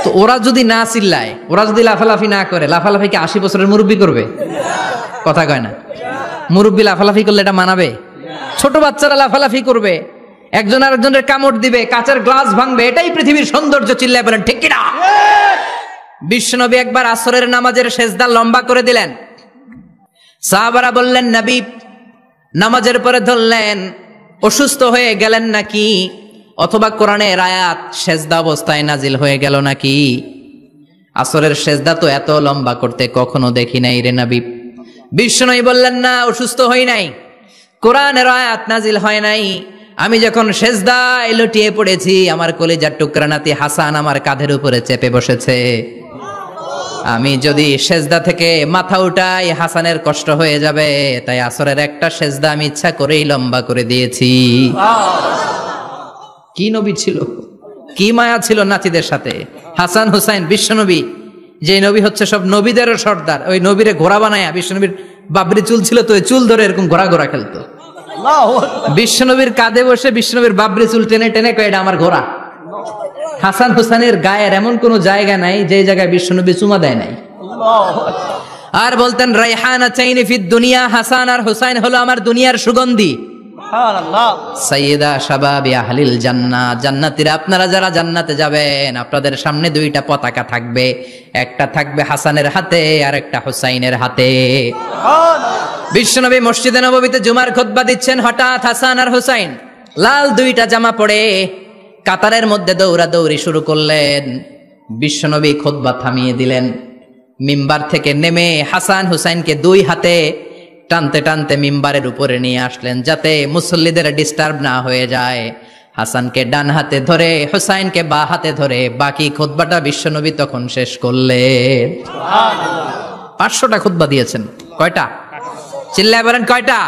[SPEAKER 1] তো ওরা যদি না চিল্লায়, ওরা যদি লাফালাফি না করে, লাফালাফি কি 80 বছরের মুরব্বী করবে? কথা কয় না। মুরব্বী লাফালাফি করলে এটা মানাবে? ছোট বাচ্চারা লাফালাফি করবে, একজন আরেকজনের কামড় দিবে, কাঁচের গ্লাস ভাঙবে, এটাই পৃথিবীর সৌন্দর্য। চিল্লায় বলেন ঠিক কিনা? বিশ্বনবী একবার আসরের নামাজের সেজদা লম্বা করে দিলেন। সাহাবারা বললেন নবী, নামাজের পরে ধরলেন অসুস্থ হয়ে গেলেন নাকি, অথবা কোরআনের আয়াত সেজদা অবস্থায় নাজিল হয়ে গেল নাকি? আসরের সেজদা তো এত লম্বা করতে কখনো দেখি নাই রে নবী। বিশ্বনবী বললেন না, অসুস্থ হই নাই, কোরআনের আয়াত নাজিল হয় নাই, আমি যখন সেজদায় লুটিয়ে পড়েছি, আমার কলিজার টুকরা নাতি হাসান আমার কাঁধের উপরে চেপে বসেছে, আমি যদি সেজদা থেকে মাথা উঠাই হাসানের কষ্ট হয়ে যাবে, তাই আসরের একটা সেজদা আমি ইচ্ছা করেই লম্বা করে দিয়েছি। কি নবী ছিল, কি মায়া ছিল নাতিদের সাথে। হাসান হুসাইন বিশ্বনবী, যে নবী হচ্ছে সব নবীদেরও সর্দার, ওই নবীরে ঘোড়া বানায়া, বিশ্বনবীর বাবরি চুল ছিল তো, ওই চুল ধরে এরকম ঘোড়া ঘোড়া খেলতো। বিশ্বনবীর কাঁধে বসে বিশ্বনবীর বাবরি চুল টেনে টেনে কয় এটা আমার ঘোড়া। হাসান হুসাইনের গায়ের এমন কোন জায়গা নাই যে জায়গায় বিশ্বনবী চুমা দেয় নাই। আর বলতেন রাইহানা চাইনি ফিদ দুনিয়া, হাসান আর হুসাইন হলো আমার দুনিয়ার সুগন্ধি। সাইয়্যিদা শাবাবি আহলিল জান্নাহ, জান্নাতীরা আপনারা যারা জান্নাতে যাবেন, আপনাদের সামনে 2টা পতাকা থাকবে, একটা থাকবে হাসানের হাতে আর একটা হুসাইনের হাতে। বিশ্বনবী মসজিদে নববীতে জুমার খুতবা দিচ্ছেন, হঠাৎ হাসান আর হুসাইন লাল 2টা জামা পরে কাতারের মধ্যে দৌড়াদৌড়ি শুরু করলেন। বিশ্বনবী খুতবা থামিয়ে দিলেন, মিম্বার থেকে নেমে হাসান হুসাইনকে 2 হাতে টানতে টানতে মিম্বারের উপরে নিয়ে আসলেন, যাতে মুসল্লিদের ডিস্টার্ব না হয়ে যায়। হাসানকে ডান হাতে ধরে, হুসাইনকে বা হাতে ধরে বাকি খুতবাটা বিশ্বনবী তখন শেষ করলেন। 500টা খুতবা দিয়েছেন। কয়টা? চিল্লায় বলেন কয়টা?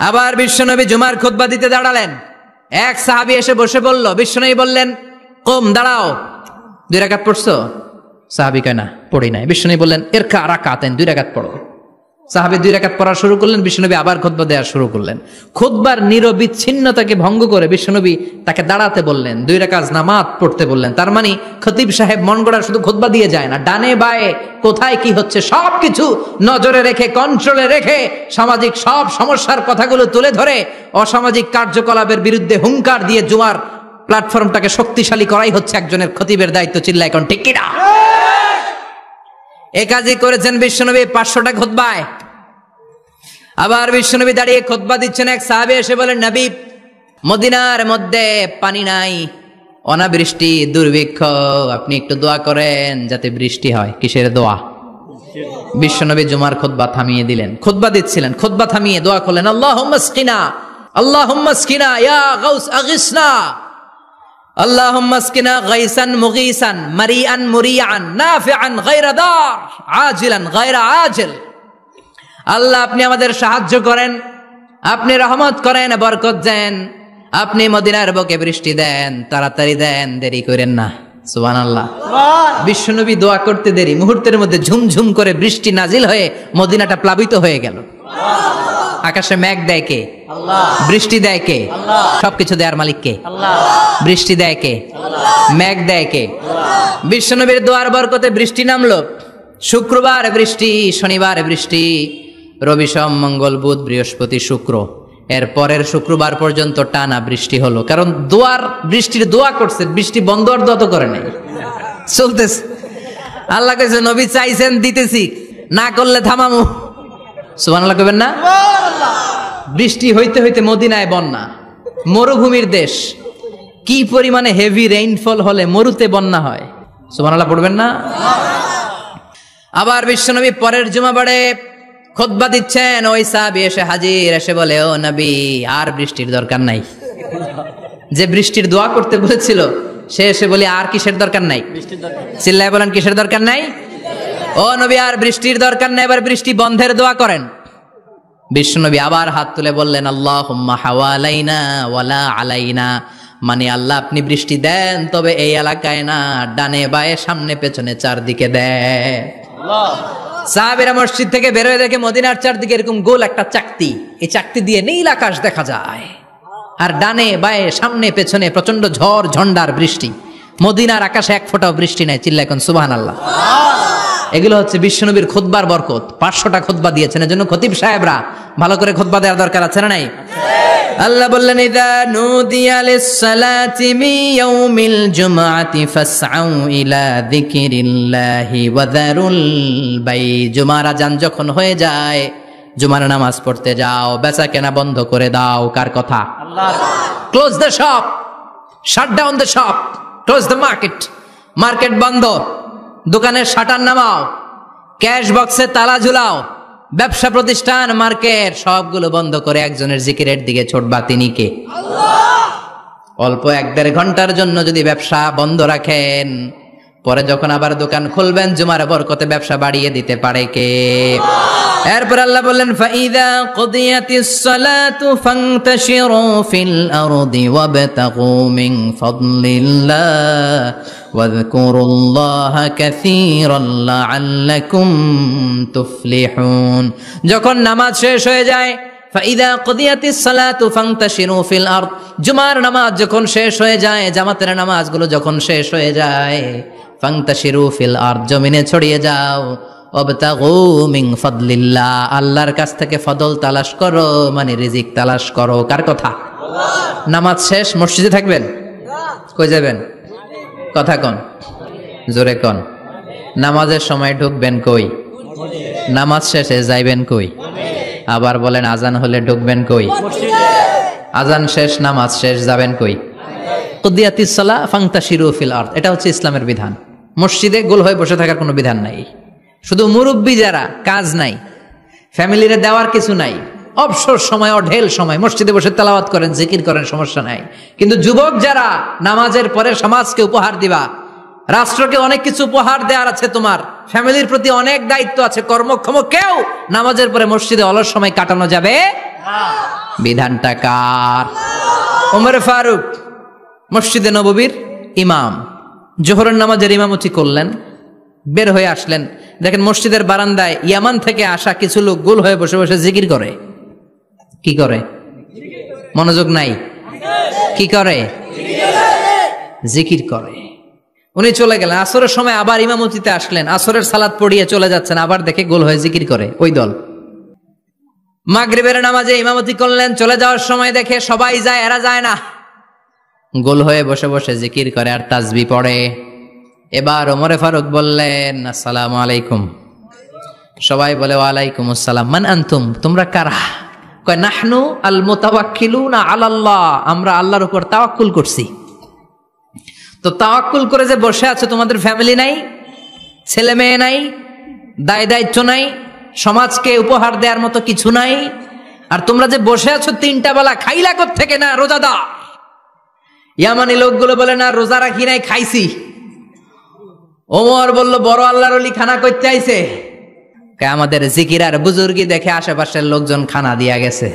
[SPEAKER 1] আবার বিশ্বনবী জুমার খুতবা দিতে দাঁড়ালেন। এক সাহাবী এসে বসে বলল, বিশ্বনবী বললেন কম, দাঁড়াও, 2 রাকাত পড়ছো? সাহাবী কয় না, পড়ি নাই। বিশ্বনবী বললেন ইরকা রাকাতান, 2 রাকাত পড়ো। সাহাবী 2 রাকাত পড়া শুরু করলেন, বিশ্বনবী আবার খুতবা দেওয়া শুরু করলেন। খুতবার নিরবিচ্ছিন্নতাকে ভঙ্গ করে বিশ্বনবী তাকে দাঁড়াতে বললেন, 2 রাকাত নামাজ পড়তে বললেন। তার মানে খতিব সাহেব মন গড়া শুধু খুতবা দিয়ে যায় না, ডানে বায়ে কোথায় কি হচ্ছে সবকিছু নজরে রেখে, কন্ট্রোলে রেখে, সামাজিক সব সমস্যার কথাগুলো তুলে ধরে অসামাজিক কার্যকলাপের বিরুদ্ধে হুঙ্কার দিয়ে জুমার প্ল্যাটফর্মটাকে শক্তিশালী করাই হচ্ছে একজনের খতিবের দায়িত্ব। চিল্লায় এখন ঠিক কিনা? এ কাজই করেছেন বিশ্বনবী 500টা খুতবায়। আবার বিশ্বনবী দাঁড়িয়ে খুতবা দিচ্ছেন, এক সাহাবী এসে বলেন, নবী মদিনার মধ্যে পানি নাই, অনাবৃষ্টি, দুর্ভিক্ষ, আপনি একটু দোয়া করেন যাতে বৃষ্টি হয়। কিসের দোয়া? বিশ্বনবী জুমার খুতবা থামিয়ে দিলেন, খুতবা দিচ্ছিলেন, খুতবা থামিয়ে দোয়া করলেন, আল্লাহুম্মা আসকিনা, আল্লাহুম্মা আসকিনা ইয়া গাউস আগিসনা, আল্লাহুম্মা আসকিনা গাইসান মুগীসান মারিআন মুরিআন নাফিআন গায়রা দার আজিলান গায়রা আজিল। আল্লাহ আপনি আমাদের সাহায্য করেন, আপনি রহমত করেন, বরকত দেন, আপনি মদিনার বুকে বৃষ্টি দেন, তাড়াতাড়ি দেন, দেরি করেন না। সুবহানাল্লাহ। বিশ্বনবী দোয়া করতে দেরি, মুহূর্তের মধ্যে ঝুমঝুম করে বৃষ্টি নাজিল হয়ে মদিনাটা প্লাবিত হয়ে গেল। আকাশে মেঘ দেয় কে? আল্লাহ। বৃষ্টি দেয় কে? আল্লাহ। সবকিছু দেয়ার মালিক কে? আল্লাহ। বৃষ্টি দেয় কে? আল্লাহ। মেঘ দেয় কে? আল্লাহ। বিশ্বনবীর দোয়ার বরকতে বৃষ্টি নামলো। শুক্রবার বৃষ্টি, শনিবার বৃষ্টি, রবি সোম মঙ্গল বুধ বৃহস্পতি শুক্র, এর পরের শুক্রবার পর্যন্ত টানা বৃষ্টি হলো। কারণ দোয়ার বৃষ্টির দোয়া করছে, বৃষ্টি বন্ধ আর দোয়া তো করে নাই, চলতেছে। আল্লাহ কইছে নবী চাইছেন দিতেছি, না করলে থামামু। সুবহানাল্লাহ কইবেন না? বৃষ্টি হইতে হইতে মদিনায় বন্যা, মরুভূমির দেশ, কি পরিমাণে হেভি রেইনফল হলে মরুতে বন্যা হয়। সুবহানাল্লাহ পড়বেন না? আবার বিশ্বনবী পরের জুমাবারে খুতবা দিচ্ছেন, ওই সাহাবী এসে হাজির, এসে বলে, ও নবী আর বৃষ্টির দরকার নাই, যে বৃষ্টির দোয়া করতে বলেছিল সে এসে বলি আর কিসের দরকার নাই?
[SPEAKER 2] বৃষ্টির দরকার।
[SPEAKER 1] চিল্লায় বলেন কিসের দরকার নাই? ও নবী আর বৃষ্টির দরকার নাই, এবার বৃষ্টি বন্ধের দোয়া করেন। বিশ্বনবী আবার হাত তুলে বললেন আল্লাহুম্মা হাওয়ালাইনা ওয়ালা আলাইনা, মানে আল্লাহ আপনি বৃষ্টি দেন তবে এই এলাকায় না, ডানে বায়ে সামনে পেছনে চারদিকে দেন।
[SPEAKER 2] আল্লাহ।
[SPEAKER 1] সাহাবীরা মসজিদ থেকে বের হয়ে দেখে মদিনার চারদিকে এরকম গোল একটা চাকতি, এই চাকতি দিয়ে নীল আকাশ দেখা যায়, আর ডানে বায়ে সামনে পেছনে প্রচন্ড ঝড় ঝন্ডার বৃষ্টি। মদিনার আকাশে এক ফোঁটাও বৃষ্টি নাই। চিল্লায় এখন সুবহানাল্লাহ। এগুলো হচ্ছে বিশ্বনবীর খুতবার বরকত। 500টা খুতবা দিয়েছেন, এজন্য খতিব সাহেবরা ভালো করে খুতবা দেওয়ার দরকার আছে না নাই? আল্লাহ বললেন ইযা নুদিয়া লিস-সালাতি মিন ইয়াউমিল জুমআতি ফাসআউ ইলা যিকিরিল্লাহি ওয়া যারুল বাই। জুমার আযান যখন হয়ে যায়, জুমার নামাজ পড়তে যাও, বেচা কেনা বন্ধ করে দাও। কার কথা?
[SPEAKER 2] আল্লাহর।
[SPEAKER 1] Close the shop, shut down the shop, close the market. Market বন্ধ, দোকানের শাটার নামাও, ক্যাশ বক্সে তালা ঝুলাও, ব্যবসা প্রতিষ্ঠান মার্কেট সবগুলো বন্ধ করে একজনের জিকিরের দিকে ছোটবা। তিনি কে? অল্প 1-1.5 ঘন্টার জন্য যদি ব্যবসা বন্ধ রাখেন, পরে যখন আবার দোকান খুলবেন জুমার বরকতে ব্যবসা বাড়িয়ে দিতে পারে কে? এরপর আল্লাহ বললেন ফাইদা কুদিয়াতিস সালাতু ফান্তাশিরু ফিল আরদি ওয়াবতাগু মিন ফাদলিল্লাহ ওয়াযকুরুল্লাহা কাসীরান লাআল্লাকুম তুফলিহুন। যখন নামাজ শেষ হয়ে যায়, ফাইদা কুদিয়াতিস সালাতু ফান্তাশিরু ফিল আরদ, জুমার নামাজ যখন শেষ হয়ে যায়, জামাতের নামাজগুলো যখন শেষ হয়ে যায়, ফান্তাশিরু ফিল আরদ, জমিনে ছড়িয়ে যাও, ওয়াবতাগু মিন ফাদলিল্লাহ, আল্লাহর কাছ থেকে ফদল তালাশ করো, মানে রিজিক তালাশ করো। কার কথা? নামাজ শেষ মসজিদে থাকবেন? কই যাবেন? কথা কন, জোরে কন। নামাজের সময় ঢুকবেন কই? নামাজ শেষে যাইবেন কই? আবার বলেন আজান হলে ঢুকবেন কই? আজান শেষ নামাজ শেষ যাবেন কই? কুদিয়াতিস সালাহ ফান্তাশিরু ফিল আরদ, এটা হচ্ছে ইসলামের বিধান। মসজিদে গোল হয়ে বসে থাকার কোনো বিধান নাই। শুধু মুরব্বী যারা, কাজ নাই, ফ্যামিলিরে দেওয়ার কিছু নাই, অবসর সময় অঢেল সময় মসজিদে বসে তেলাওয়াত করেন, জিকির করেন, সমস্যা নাই। কিন্তু যুবক যারা নামাজের পরে সমাজকে উপহার দিবা, রাষ্ট্রকে অনেক কিছু উপহার দেওয়ার আছে, তোমার ফ্যামিলির প্রতি অনেক দায়িত্ব আছে, কর্মক্ষম কেউ নামাজের পরে মসজিদে অলস সময় কাটানো যাবে না। বিধানটা কার? ওমর ফারুক মসজিদে নববীর ইমাম, জোহরের নামাজের ইমামতি করলেন, বের হয়ে আসলেন, দেখেন মসজিদের বারান্দায় ইয়ামান থেকে আসা কিছু লোক গোল হয়ে বসে বসে জিকির করে। কি করে? মনোযোগ নাই। কি করে? জিকির করে। উনি চলে গেলেন, আসরের সময় আবার ইমামতিতে আসলেন, আসরের সালাত পড়িয়ে চলে যাচ্ছেন, আবার দেখে গোল হয়ে জিকির করে ওই দল। মাগরিবের নামাজে ইমামতি করলেন, চলে যাওয়ার সময় দেখে সবাই যায়, এরা যায় না, গোল হয়ে বসে বসে জিকির করে আর তাসবিহ পড়ে। এবার ওমরে ফারুক বললেন আসসালামু আলাইকুম। সবাই বলে ওয়ালাইকুম আসসালাম। মান আনতুম, তোমরা কারা? কয় নাহনু আল মুতাওয়াক্কিলুনা আলাল্লাহ, আমরা আল্লাহর উপর তাওয়াক্কুল করছি। তো তাওয়াক্কুল করে যে বসে আছো, তোমাদের ফ্যামিলি নাই, ছেলে মেয়ে নাই, দায় দায়িত্ব নাই, সমাজকে উপহার দেওয়ার মতো কিছু নাই, আর তোমরা যে বসে আছো 3টা বেলা খাইলা কোত্থেকে? না রোজাদার। ইয়ামানি লোকগুলো বলে না রোজা রাখি নাই, খাইছি। ওমর বলল বড় আল্লাহর ওলি খানা করতে আইছে। আমাদের জিকির আর বুজুর্গি দেখে আশেপাশের লোকজন খানা দিয়া গেছে।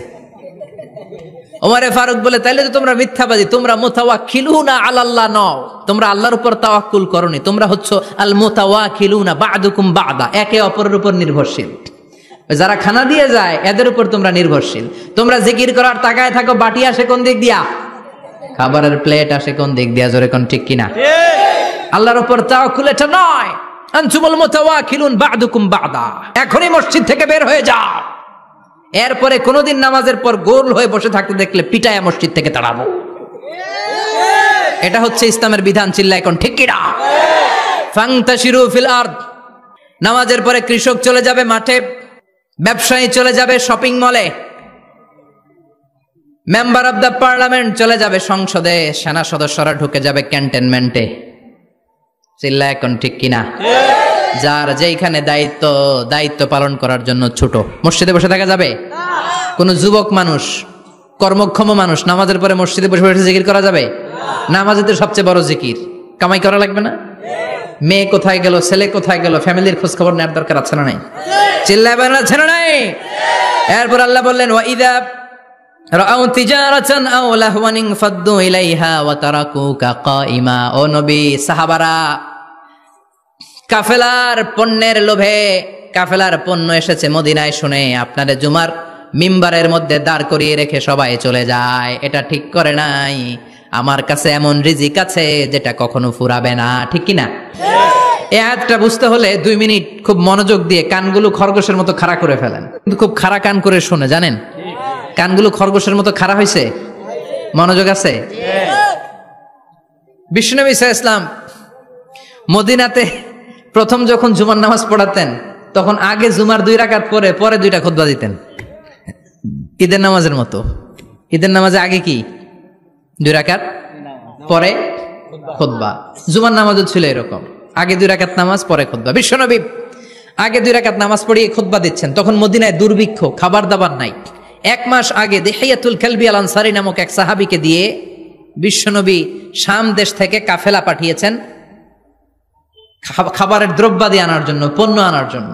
[SPEAKER 1] ওমরে ফারুক বলে তাইলে তো তোমরা মিথ্যাবাদী, তোমরা মুতাওয়াক্কিলুনা আলাল্লাহ নও, তোমরা আল্লাহর উপর তাওয়াক্কুল করনি, তোমরা হচ্ছে আল মুতাওয়াক্কিলুনা বা'দুকুম বা'দা, একে অপরের উপর নির্ভরশীল। যারা খানা দিয়ে যায় এদের উপর তোমরা নির্ভরশীল। তোমরা জিকির করার তাকায় থাকো, বাটি আসে কোন দিক দিয়া? খাবারের প্লেট আসে কোন দিক দিয়া? জোরে কোন ঠিক কিনা? আল্লাহর উপর তাওয়াক্কুল এটা নয়। আনতুমুল মুতাওয়াক্কিলুন বা'দুকুম বা'দা। এখনই মসজিদ থেকে বের হয়ে যাও, এরপরে কোনদিন নামাজের পর গোল হয়ে বসে থাকতে দেখলে পিটায়া মসজিদ থেকে তাড়াবো। এটা হচ্ছে ইসলামের বিধান। চিল্লা এখন ঠিক কিনা? ফান্তাশিরু ফিল আরদ। নামাজের পরে কৃষক চলে যাবে মাঠে, ব্যবসায়ী চলে যাবে শপিং মলে, মেম্বার অব দ্য পার্লামেন্ট চলে যাবে সংসদে, সেনা সদস্যরা ঢুকে যাবে ক্যান্টনমেন্টে। চিল্লা এখন ঠিক কিনা? যার যেখানে দায়িত্ব পালন করার জন্য ছোট, মসজিদে বসে থাকা যাবে? কোন যুবক মানুষ, কর্মক্ষম মানুষ নামাজের পরে মসজিদে বসে বসে জিকির করা যাবে? নামাজই তো সবচেয়ে বড় জিকির। কামাই করা লাগবে না? মেয়ে কোথায় গেল, ছেলে কোথায় গেল, ফ্যামিলির খোঁজ খবর নেওয়ার দরকার আছে না নাই? চিল্লায় বলেন আছে না নাই? এরপর আল্লাহ বললেন ওয়া ইযা রাআউ তিজারাতান আও লাহওয়ান ফাদ্দু ইলাইহা ওয়া তারাকুকা কাইমা। ও নবী, সাহাবারা কাফেলার পণ্যের লোভে, কাফেলার পণ্য এসেছে মদিনায় শুনে আপনাদের জুমার মিম্বারের মধ্যে দাঁড় করিয়ে রেখে সবাই চলে যায়। এটা ঠিক করে নাই। আমার কাছে এমন রিজিক আছে যেটা কখনো ফুরাবে না, ঠিক কি না? এই আয়াতটা বুঝতে হলে 2 মিনিট খুব মনোযোগ দিয়ে কানগুলো খরগোশের মতো খাড়া করে ফেলেন। কিন্তু খুব খাড়া কান করে শুনে, জানেন কানগুলো খরগোশের মতো খাড়া হয়েছে? মনোযোগ আছে? বিশ্বনবী সাল্লাল্লাহু আলাইহি ওয়াসাল্লাম মদিনাতে প্রথম যখন জুমার নামাজ পড়াতেন তখন আগে জুমার 2 রাকাত পরে 2টা খুতবা দিতেন, ঈদের নামাজের মতো। ঈদের নামাজে আগে কি 2 রাকাত, পরে খুতবা। জুমার নামাজও ছিল এরকম, আগে 2 রাকাত নামাজ, পরে খুতবা। বিশ্বনবী আগে 2 রাকাত নামাজ পড়িয়ে খুতবা দিচ্ছেন। তখন মদিনায় দুর্ভিক্ষ, খাবার দাবার নাই। 1 মাস আগে দিহিয়াতুল কালবি আল আনসারী নামক এক সাহাবীকে দিয়ে বিশ্বনবী শাম দেশ থেকে কাফেলা পাঠিয়েছেন খাবারের দ্রব্যাদি আনার জন্য, পণ্য আনার জন্য।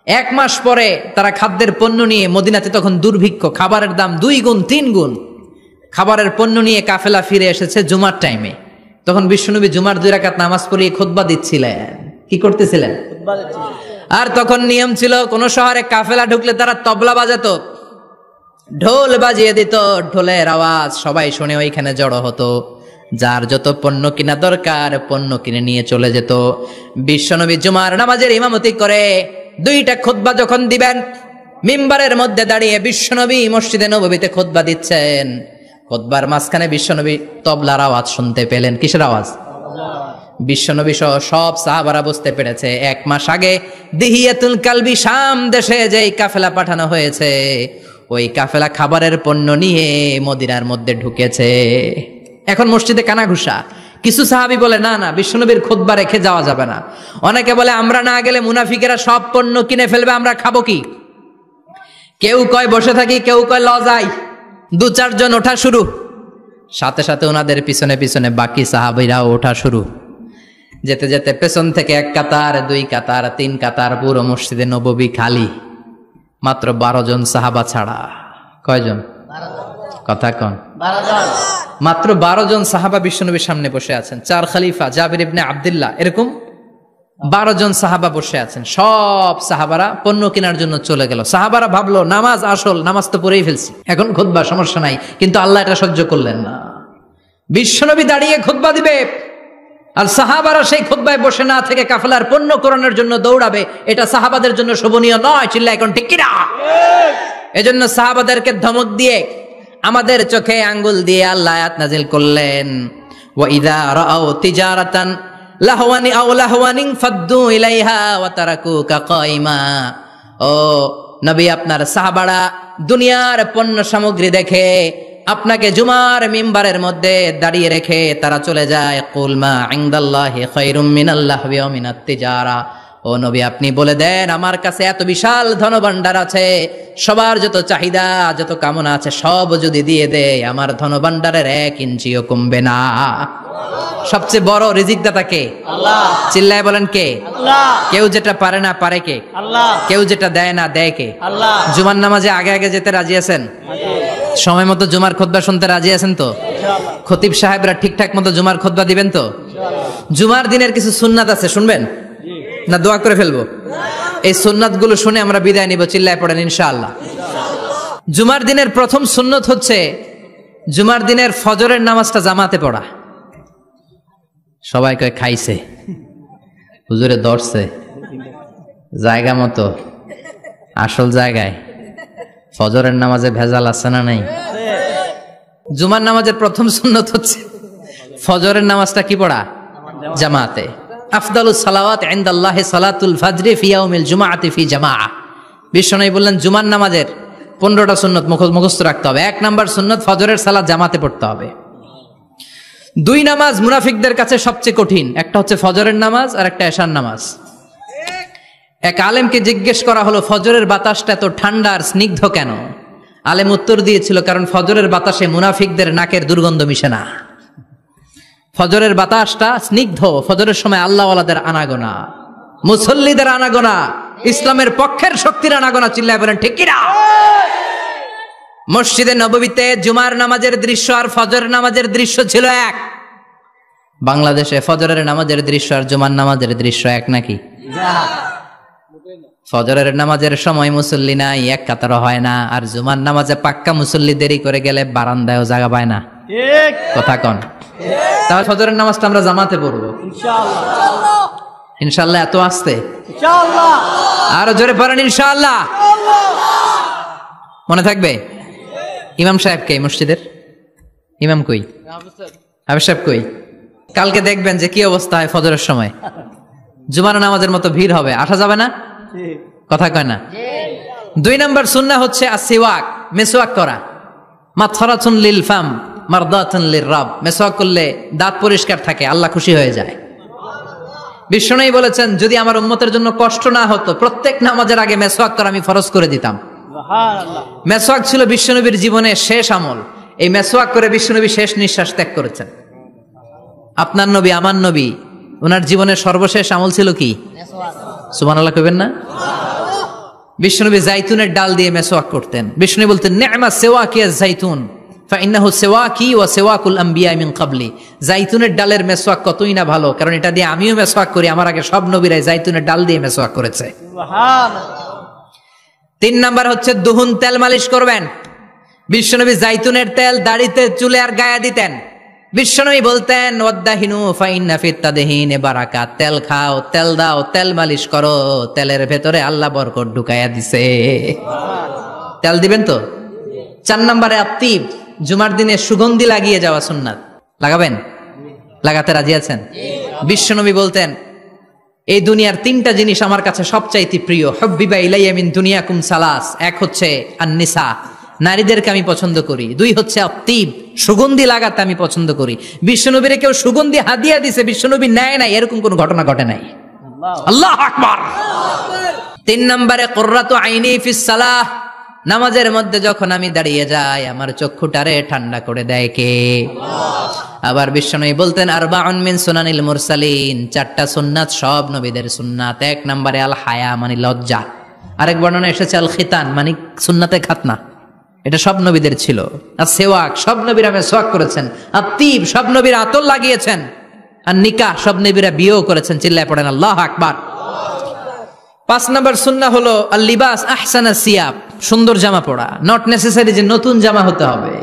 [SPEAKER 1] 1 মাস পরে তারা খাদ্যের পণ্য নিয়ে, মদিনাতে তখন দুর্ভিক্ষ, খাবারের দাম 2 গুণ 3 গুণ, খাবারের পণ্য নিয়ে কাফেলা ফিরে এসেছে জুমার টাইমে। তখন বিশ্বনবী জুমার 2 রাকাত নামাজ পড়িয়ে খুতবা দিচ্ছিলেন। কি করতেছিলেন? আর তখন নিয়ম ছিল, কোন শহরে কাফেলা ঢুকলে তারা তবলা বাজাতো, ঢোল বাজিয়ে দিত, ঢোলের আওয়াজ সবাই শুনে ওইখানে জড়ো হতো। যার যত পণ্য কিনা দরকার পণ্য কিনে নিয়ে চলে যেত। বিশ্বনবী জুমার নামাজের ইমামতি করে 2টা খুতবা যখন দিবেন, মিম্বারের মধ্যে দাঁড়িয়ে বিশ্বনবী মসজিদে নববীতে খুতবা দিচ্ছেন। খুতবার মাঝখানে বিশ্বনবী তবলার আওয়াজ শুনতে পেলেন। কিসের আওয়াজ? বিশ্বনবী সহ সব সাহাবারা বুঝতে পেরেছে 1 মাস আগে দিহিয়াতুল কালবি শাম দেশে যেই কাফেলা পাঠানো হয়েছে, ওই কাফেলা খাবারের পণ্য নিয়ে মদিনার মধ্যে ঢুকেছে। এখন মসজিদে কানাঘুষা। কিছু সাহাবী বলে না না, বিশ্বনবীর খুতবা রেখে যাওয়া যাবে না। অনেকে বলে আমরা না গেলে মুনাফিকেরা সব পণ্য কিনে ফেলবে, আমরা খাবো কি? কেউ কয় বসে থাকি, কেউ কয় ল যাই। 2-4 জন ওঠা শুরু, সাথে সাথে ওনাদের পিছনে পিছনে বাকি সাহাবীরাও ওঠা শুরু। যেতে যেতে পেছন থেকে 1 কাতার, 2 কাতার, 3 কাতার, পুরো মসজিদে নববী খালি, মাত্র 12 জন সাহাবা ছাড়া। কয়জন? কথা কন।
[SPEAKER 2] 12 জন।
[SPEAKER 1] মাত্র 12 জন সাহাবা বিশ্বনবীর সামনে বসে আছেন। 4 খলিফা, জাবির ইবনে আব্দুল্লাহ, এরকম 12 জন সাহাবা বসে আছেন। সব সাহাবারা পণ্য কেনার জন্য চলে গেল। সাহাবারা ভাবলো নামাজ আসল, নামাজ তো পড়েই ফেলছি, এখন খুতবা সমস্যা নাই। কিন্তু আল্লাহ এটা সহ্য করলেন না। বিশ্বনবী দাঁড়িয়ে খুতবা দিবে আর সাহাবারা সেই খুতবায় বসে না থেকে কাফেলার পণ্য কোরআনের জন্য দৌড়াবে, এটা সাহাবাদের জন্য শোভনীয় নয়। চিল্লা এখন ঠিক কিনা? এজন্য সাহাবাদেরকে ধমক দিয়ে, আমাদের চোখে আঙ্গুল দিয়ে আল্লাহ আয়াত নাজিল করলেন, ওয়া ইযা রাআউ তিজারাতান লাহওয়ানি আও লাহওয়ানিন ফাদ্দু ইলাইহা ওয়া তারাকুকা কাইমা। ও নবী, আপনার সাহাবারা দুনিয়ার পণ্য সামগ্রী দেখে আপনাকে জুমার মিম্বারের মধ্যে দাঁড়িয়ে রেখে তারা চলে যায়। কুল মা ইনদাল্লাহি খায়রুম মিনাল্লাহি ওয়া মিনাত তিজারা। ও নবী, আপনি বলে দেন আমার কাছে এত বিশাল ধনভাণ্ডার আছে, সবার যত চাহিদা যত কামনা আছে সব যদি দিয়ে দেয় আমার ধনভাণ্ডারের 1 ইঞ্চিও কমবে না। সবচেয়ে বড় রিজিকদাতা কে?
[SPEAKER 2] আল্লাহ।
[SPEAKER 1] চিল্লায় বলেন কে?
[SPEAKER 2] আল্লাহ।
[SPEAKER 1] কেউ যেটা পারে না পারে কে?
[SPEAKER 2] আল্লাহ।
[SPEAKER 1] কেউ যেটা দেয় না দেয় কে?
[SPEAKER 2] আল্লাহ।
[SPEAKER 1] জুমার নামাজে আগে আগে যেতে রাজি আছেন? সময় মতো জুমার খুতবা শুনতে রাজি আছেন তো?
[SPEAKER 2] ইনশাআল্লাহ।
[SPEAKER 1] খতিব সাহেবরা ঠিকঠাক মতো জুমার খুতবা দিবেন তো?
[SPEAKER 2] ইনশাআল্লাহ।
[SPEAKER 1] জুমার দিনের কিছু সুন্নাত আছে, শুনবেন না দোয়া করে ফেলবো? এই সুন্নাত গুলো শুনে আমরা বিদায় নিব। চিল্লায় পড়েন ইনশাআল্লাহ। জুমার দিনের প্রথম সুন্নত হচ্ছে জুমার দিনের ফজরের নামাজটা জামাতে পড়া। সবাই কয় খাইছে, হুজুরে ধরছে জায়গা মতো, আসল জায়গায়। ফজরের নামাজে ভেজাল আছে না নাই? জুমার নামাজের প্রথম সুন্নত হচ্ছে ফজরের নামাজটা কি পড়া? জামাতে। আফদালুস সালাওয়াত ইনদাল্লাহি সালাতুল ফাজরি ফি ইয়াউমিল জুমআতি ফি জামাআহ। বিশ্বনবী বললেন জুমার নামাজের 15টা সুন্নত মুখস্থ রাখতে হবে। 1 নাম্বার সুন্নত ফজরের সালাত জামাতে পড়তে হবে। 2 নামাজ মুনাফিকদের কাছে সবচেয়ে কঠিন, একটা হচ্ছে ফজরের নামাজ আর একটা এশার নামাজ। এক আলেমকে জিজ্ঞেস করা হলো ফজরের বাতাসটা এত ঠান্ডা আর স্নিগ্ধ কেন? আলেম উত্তর দিয়েছিল কারণ ফজরের বাতাসে মুনাফিকদের নাকের দুর্গন্ধ মিশে না। ফজরের বাতাসটা স্নিগ্ধ, ফজরের সময় আল্লাহওয়ালাদের আনাগোনা, মুসল্লিদের আনাগোনা, ইসলামের পক্ষের শক্তির আনাগোনা। চিল্লায় বলেন ঠিক কিনা? মসজিদে নববীতে জুমার নামাজের দৃশ্য আর ফজরের নামাজের দৃশ্য ছিল এক। বাংলাদেশে ফজরের নামাজের দৃশ্য আর জুমার নামাজের দৃশ্য এক নাকি? ফজরের নামাজের সময় মুসল্লি নাই, এক কাতার হয় না, আর জুমার নামাজে পাক্কা মুসল্লি দেরি করে গেলে বারান্দায়ও জায়গা পায় না।
[SPEAKER 2] ঠিক
[SPEAKER 1] কথা কন। তাহলে ফজরের নামাজটা আমরা জামাতে পড়বো
[SPEAKER 2] ইনশাআল্লাহ
[SPEAKER 1] ইনশাআল্লাহ। এত আসতে
[SPEAKER 2] ইনশাআল্লাহ
[SPEAKER 1] আরো জোরে পড়েন ইনশাআল্লাহ। মনে থাকবে? ইমাম সাহেব কে মসজিদের? ইমাম কই? হাফেজ সাহেব কই? কালকে দেখবেন যে কি অবস্থা হয় ফজরের সময়। জুমার নামাজের মতো ভিড় হবে, আসা যাবে না।
[SPEAKER 2] ঠিক
[SPEAKER 1] কথা কয় না? 2 নম্বর সুন্নাহ হচ্ছে আসওয়াক, মেসওয়াক করা। মাতহারাতুন লিল ফাম মারদাতুন লির রাব। মেসওয়াক করলে দাঁত পরিষ্কার থাকে, আল্লাহ খুশি হয়ে যায়। বিষ্ণু বলেছেন যদি আমার উম্মতের জন্য কষ্ট না হতো প্রত্যেক নামাজের আগে মেসওয়াক করা আমি ফরজ করে দিতাম।
[SPEAKER 2] সুবহানাল্লাহ
[SPEAKER 1] মেসওয়াক ছিল বিশ্বনবীর জীবনের শেষ আমল। এই মেসওয়াক করে বিশ্বনবী শেষ নিঃশ্বাস ত্যাগ করেছেন। আপনার নবী, আমার নবী, ওনার জীবনের সর্বশেষ আমল ছিল কি? সুবহানাল্লাহ কইবেন না? বিশ্বনবী জাইতুনের ডাল দিয়ে মেসওয়াক করতেন। বিষ্ণু বলতেন নি'মা সিওয়াকিয়া জাইতুন ফাইন্নাহু সিওয়াকি ওয়া সিওয়াকুল আম্বিয়া মিন ক্বাবলি। জাইতুনের ডালের মেসওয়াক কতই না ভালো, কারণ এটা দিয়ে আমিও মেসওয়াক করি, আমার আগে সব নবীরাই জাইতুনের ডাল দিয়ে মেসওয়াক করেছে।
[SPEAKER 2] সুবহানাল্লাহ
[SPEAKER 1] 3 নাম্বার হচ্ছে দুহুন, তেল মালিশ করবেন। বিশ্বনবী জাইতুনের তেল দাড়িতে, চুলে আর গায়ে দিতেন। বিশ্বনবী বলতেন ওয়াদ্দাহিনু ফাইন্না ফিত তাদহিনে বারাকাত। তেল খাও, তেল দাও, তেল মালিশ করো, তেলের ভেতরে আল্লাহ বরকত ঢুকাইয়া দিছে। তেল দিবেন তো? 4 নম্বরে আত্তিব, জুমার দিনে সুগন্ধি লাগিয়ে যাওয়া সুন্নাত। লাগাবেন? লাগাতে রাজি আছেন? বিশ্বনবী বলতেন এই দুনিয়ার 3টা জিনিস আমার কাছে সবচাইতে প্রিয়। হুব্বিবা ইলাইয়া মিন দুনিয়াকুম সালাস। এক হচ্ছে আন-নিসা, নারীদেরকে আমি পছন্দ করি। 2 হচ্ছে আত্তিব, সুগন্ধি লাগাতে আমি পছন্দ করি। বিশ্বনবীরে কেউ সুগন্ধি হাদিয়া দিছে, বিশ্বনবী নেয় নাই, এরকম কোনো ঘটনা ঘটে নাই। আল্লাহু আকবার। 3 নম্বরে কুররাতু আইনি ফিস সালাহ। নামাজের মধ্যে যখন আমি দাঁড়িয়ে যাই আমার চক্ষুটারে ঠান্ডা করে দেয় কে? আবার বিশ্বনবী বলতেন আরবাউন মিন সুনানিল মুরসালিন। 4টা সুন্নাত সব নবীদের সুন্নাত। 1 নম্বরে আল হায়া মানে লজ্জা। আরেক বর্ণনা এসেছে আল খিতান মানে সুন্নাতে খাতনা, এটা সব নবীদের ছিল। আর সেওয়াক, সব নবীরা মেসওয়াক করেছেন। আর তিব, সব নবীরা আতর লাগিয়েছেন। আর নিকাহ, সব নবীরা বিয়েও করেছেন। চিল্লায় পড়েন আল্লাহু আকবার। 5 নম্বর সুন্নাহ হলো আল লিবাস আহসানা সিয়াব, সুন্দর জামা পরা। নট নেসেসারি যে নতুন জামা হতে হবে,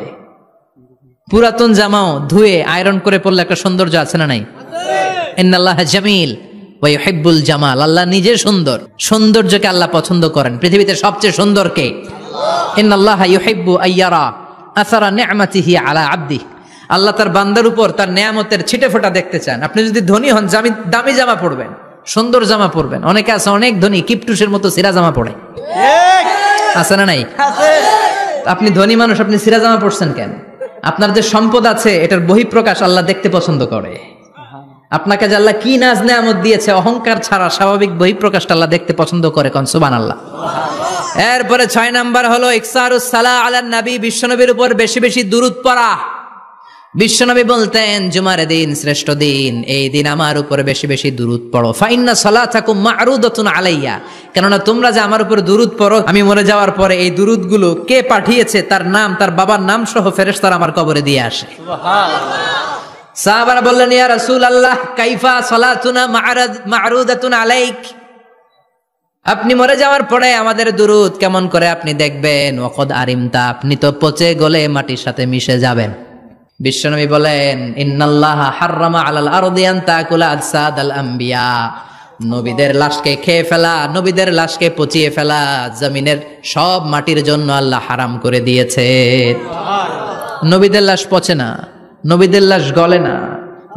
[SPEAKER 1] পুরাতন জামাও ধুয়ে আয়রন করে পরলে একটা সৌন্দর্য আছে না নাই? ইন্নাল্লাহা জামিল ওয়া ইউহিব্বুল জামাল। আল্লাহ নিজে সুন্দর, সৌন্দর্যকে আল্লাহ পছন্দ করেন। পৃথিবীতে সবচেয়ে সুন্দর কে? ইন্নাল্লাহা ইউহিব্বু আইয়ারা আসারা নি'মাতিহি আলা আবদিহি। আল্লাহ তার বান্দার উপর তার নেয়ামতের ছিটেফোঁটা দেখতে চান। আপনি যদি ধনী হন, দামি জামা পরবেন, সুন্দর জামা পরবেন। অনেকে আছে অনেক ধনী, কিপটুসের মতো সিরা জামা পরে, আছে না নাই? আপনি ধনী মানুষ, আপনি সিরা জামা পরছেন কেন? আপনার যে সম্পদ আছে এটার বহিঃপ্রকাশ আল্লাহ দেখতে পছন্দ করে। আপনাকে যে আল্লাহ কি নাজ নেয়ামত দিয়েছে, অহংকার ছাড়া স্বাভাবিক বহিঃপ্রকাশটা আল্লাহ দেখতে পছন্দ করে। কোন সুবহানাল্লাহ। এরপরে 6 নাম্বার হলো ইকসারুস সালাহ আলান নবী, বিশ্বনবীর উপর বেশি বেশি দুরূদ পড়া। বিশ্বনবী বলতেন জুমার দিন শ্রেষ্ঠ দিন, এই দিন আমার উপর বেশি বেশি দুরূদ পড়ো। ফাইন্না সালাতাকুম মা'রুদাতুন আলাইয়া, কেননা তোমরা যে আমার উপর দুরূদ পড়ো, আমি মরে যাওয়ার পরে এই দুরূদগুলো কে পাঠিয়েছে তার নাম, তার বাবার নাম সহ ফেরেশতারা আমার কবরে দিয়ে আসে। সুবহানাল্লাহ। সাহাবারা বললেন ইয়া রাসূলুল্লাহ কাইফা সালাতুনা মা'রুদাতুন আলাইক, আপনি মরে যাওয়ার পরে আমাদের দুরূদ কেমন করে আপনি দেখবেন? ওয়াকাদ আরিমতা, আপনি তো পচে গলে মাটির সাথে মিশে যাবেন। বিশ্বনবী বলেন ইন্নাল্লাহা হাররামা আলাল আরদি আন তাকুলা আজসাদাল আম্বিয়া, নবীদের লাশকে খেয়ে ফেলা, নবীদের লাশকে পচিয়ে ফেলা জমিনের সব মাটির জন্য আল্লাহ হারাম করে দিয়েছে। নবীদের লাশ পচে না, নবীদের লাশ গলে না।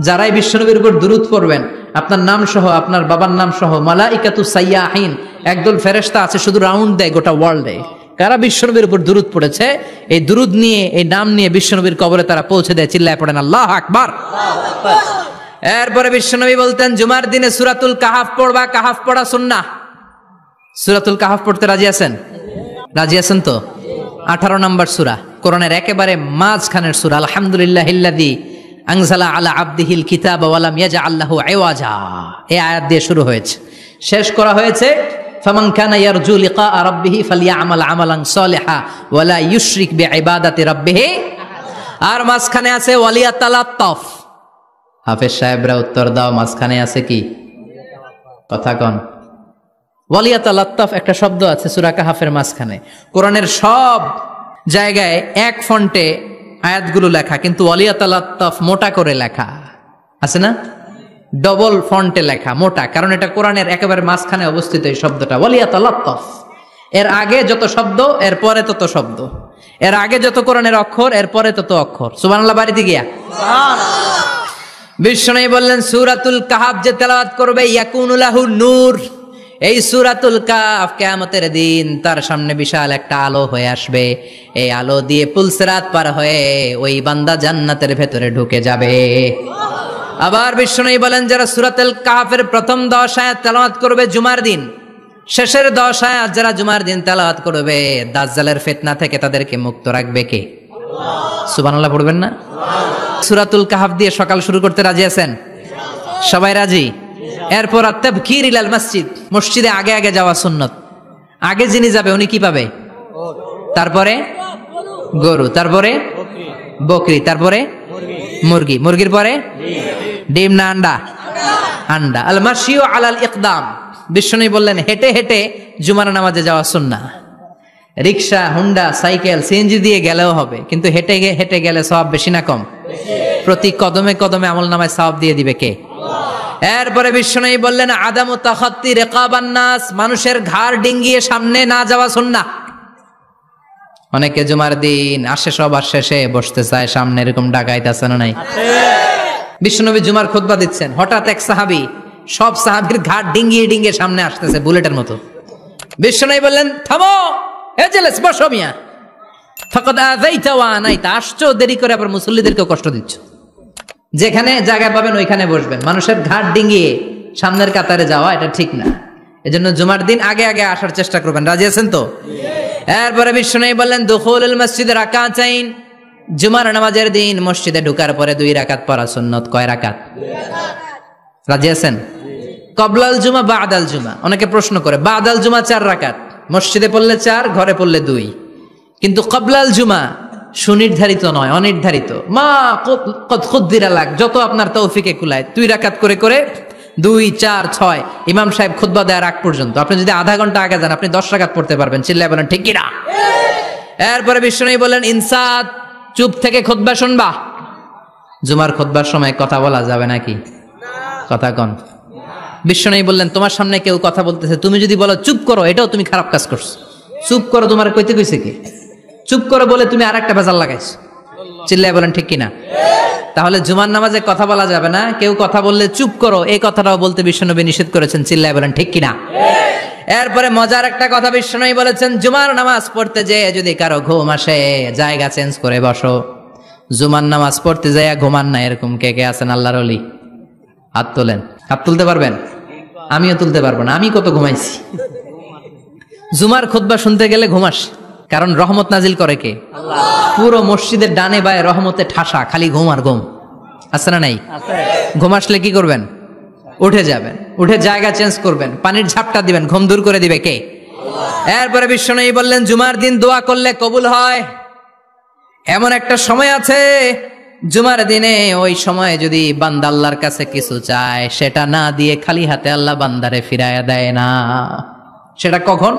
[SPEAKER 1] যারাই বিশ্বনবীর উপর দুরূদ পড়বেন, আপনার নাম সহ, আপনার বাবার নাম সহ, মালাইকাতু সাইয়াহিন, একদল ফেরেশতা আছে শুধু রাউন্ড দেয় গোটা ওয়ার্ল্ডে। কারা বিশ্বনবীর উপর দুরূদ পড়েছে, এই দুরূদ নিয়ে, এই নাম নিয়ে বিশ্বনবীর কবরে তারা পৌঁছে দেয়। চিল্লায় পড়েন আল্লাহু আকবার। এরপরে বিশ্বনবী বলতেন জুমার দিনে সূরাতুল কাহাফ পড়বা, কাহাফ পড়া সুন্নাহ। সূরাতুল কাহাফ পড়তে রাজি আছেন? রাজি আছেন তো? 18 নম্বর সূরা, কোরআনের একেবারে মাঝখানের সূরা। আলহামদুলিল্লাহিল্লাযী আনজালা আলা আবদিহিল কিতাবা ওয়া লাম ইয়াজআল লাহু ইওয়াজা, এই আয়াত দিয়ে শুরু হয়েছে। শেষ করা হয়েছে ফামান কানা ইয়ারজু লিকা রাব্বিহি ফালইআমাল আমালান সালিহা ওয়া লা ইউশরিক বিইবাদাতি রাব্বিহি। আর মাঝখানে আছে ওয়ালিয়াতালাত্তাফ। হাফেজ সাহেবরা উত্তর দাও, মাঝখানে আছে কি? কথা কন। ওয়ালিয়াতালাত্তাফ একটা শব্দ আছে সূরা কাহফের মাঝখানে। কোরআনের সব জায়গায় এক ফন্টে আয়াতগুলো লেখা, কিন্তু ওয়ালিয়াতালাত্তাফ মোটা করে লেখা আছে না? ডবল ফন্টে লেখা, মোটা, কারণ এটা কোরআনের একেবারে মাঝখানে অবস্থিত এই শব্দটা ওয়ালিয়াতালাত্তাফ। এর আগে যত শব্দ এর পরে তত শব্দ, এর আগে যত কোরআনের অক্ষর এর পরে তত অক্ষর। সুবহানাল্লাহ বাড়িতে গিয়া বিশ্বনবী বললেন সূরাতুল কাহফ যে তেলাওয়াত করবে ইয়াকুনু লাহু নূর, এই সূরাতুল কাহফ কিয়ামতের দিন তার সামনে বিশাল একটা আলো হয়ে আসবে। এই আলো দিয়ে পুলসিরাত পার হয়ে ওই বান্দা জান্নাতের ভেতরে ঢুকে যাবে। আবার বিশ্বনবী বলেন যারা সূরাতুল কাহফের প্রথম 10 আয়াত তেলাওয়াত করবে জুমার দিন, শেষের 10 আয়াত যারা জুমার দিন তেলাওয়াত করবে, দাজ্জালের ফিতনা থেকে তাদেরকে মুক্ত রাখবে কে? সুবহানাল্লাহ পড়বেন না? সূরাতুল কাহফ দিয়ে সকাল শুরু করতে রাজি আছেন? সবাই রাজি? এরপর আত-তাবকির ইলাল মসজিদ, মসজিদে আগে আগে যাওয়া সুন্নাত। আগে যিনি যাবে উনি কি পাবে? তারপরে গরু, তারপরে বকরি, তারপরে মুরগি, মুরগির পরে ডিম না আন্ডা? আন্ডা। আল মাশিউ আলাল ইকদাম, বিশ্বনবী বললেন হেঁটে হেঁটে জুমার নামাজে যাওয়া সুন্নাহ। রিকশা, হুন্ডা, সাইকেল, সিএনজি দিয়ে গেলেও হবে, কিন্তু হেঁটে হেঁটে গেলে সওয়াব বেশি না কম? প্রতি কদমে কদমে আমলনামায় সওয়াব দিয়ে দিবে কে? এরপরে বিশ্বনবী বললেন আদামু তাখাত্তি রিকাবান নাস, মানুষের ঘাড় ডিঙ্গিয়ে সামনে না যাওয়া সুন্নাহ। অনেকে জুমার দিন আসে সবার শেষে বসতে চায় সামনে, এরকম ডাকাইত আছে না নাই? বিশ্বনবী জুমার খুতবা দিচ্ছেন, হঠাৎ এক সাহাবী সব সাহাবীর ঘাড় ডিঙ্গিয়ে ডিঙ্গিয়ে সামনে আসতেছে বুলেটের মতো। বিশ্বনবী বললেন থামো, এজেলেস বসো মিয়া, ফাকাদ আযাইতা ওয়া আনাইতা, আসছো দেরি করে আবার মুসল্লিদেরকে কষ্ট দিচ্ছ। যেখানে জায়গা পাবেন ওইখানে বসবেন, মানুষের ঘাড় ডিঙ্গিয়ে সামনের কাতারে যাওয়া এটা ঠিক না। এজন্য জুমার দিন আগে আগে আসার চেষ্টা করবেন। রাজি আছেন তো? এরপরে বিশ্বনবী বললেন দুখুলুল মসজিদে রাকাতাইন, জুমার নামাজের দিন মসজিদে ঢোকার পরে 2 রাকাত পড়া সুন্নাত। কয় রাকাত? রাজি আছেন? কবলাল জুমা বাদাল জুমা। অনেকে প্রশ্ন করে বাদাল জুমা 4 রাকাত, মসজিদে পড়লে 4, ঘরে পড়লে 2, কিন্তু কবলাল জুমা সুনির্ধারিত নয়, অনির্ধারিত। মা কদ খুদ্দিরা লাক, যত আপনার তৌফিকে কুলায় 2 রাকাত করে করে 2, 4, 6 ইমাম সাহেব খুতবা দেওয়ার আগ পর্যন্ত আপনি যদি আধা ঘন্টা আগে যান আপনি 10 রাকাত পড়তে পারবেন। চিল্লায় বলেন ঠিক কিনা? এরপরে বিশ্বনবী বলেন ইনসাত, চুপ থেকে খুতবা শুনবা। জুমার খুতবার সময় কথা বলা যাবে নাকি? কথা কন। বিশ্বনবী বললেন তোমার সামনে কেউ কথা বলতেছে, তুমি যদি বলো চুপ করো, এটাও তুমি খারাপ কাজ করছো। চুপ করো তোমার কইতে কইছে কি? চুপ করো বলে তুমি আরেকটা ভেজাল লাগাইছো। চিল্লায় বলেন ঠিক কিনা? তাহলে জুমার নামাজে কথা বলা যাবে না, কেউ কথা বললে চুপ করো এই কথাটাও বলতে বিশ্বনবী নিষেধ করেছেন। চিল্লায় বলেন ঠিক কিনা? এরপরে মজার একটা কথা বিশ্বনবী বলেছেন, জুমার নামাজ পড়তে যেয়ে যদি কারো ঘুম আসে জায়গা চেঞ্জ করে বসো। জুমার নামাজ পড়তে যেয়ে ঘুমান না, এরকম কে কে আছেন আল্লাহর ওলি? হাত তোলেন। হাত তুলতে পারবেন? আমিও তুলতে পারবো না, আমি কত ঘুমাইছি। জুমার খুতবা শুনতে গেলে ঘুমাস, কারণ রহমত নাজিল করে কে? পুরো মসজিদের ডানে বায়ে রহমতে ঠাসা, খালি ঘুম আর ঘুম। আছে না নাই? ঘুম আসলে কি করবেন? উঠে যাবেন, উঠে জায়গা চেঞ্জ করবেন, পানির ঝাপটা দিবেন, ঘুম দূর করে দিবে কে? এরপরে বিশ্বনবী বললেন জুমার দিন দোয়া করলে কবুল হয়। এমন একটা সময় আছে জুমার দিনে, ওই সময় যদি বান্দা আল্লাহর কাছে কিছু চায় সেটা না দিয়ে খালি হাতে আল্লাহ বান্দারে ফিরাইয়া দেয় না। সেটা কখন?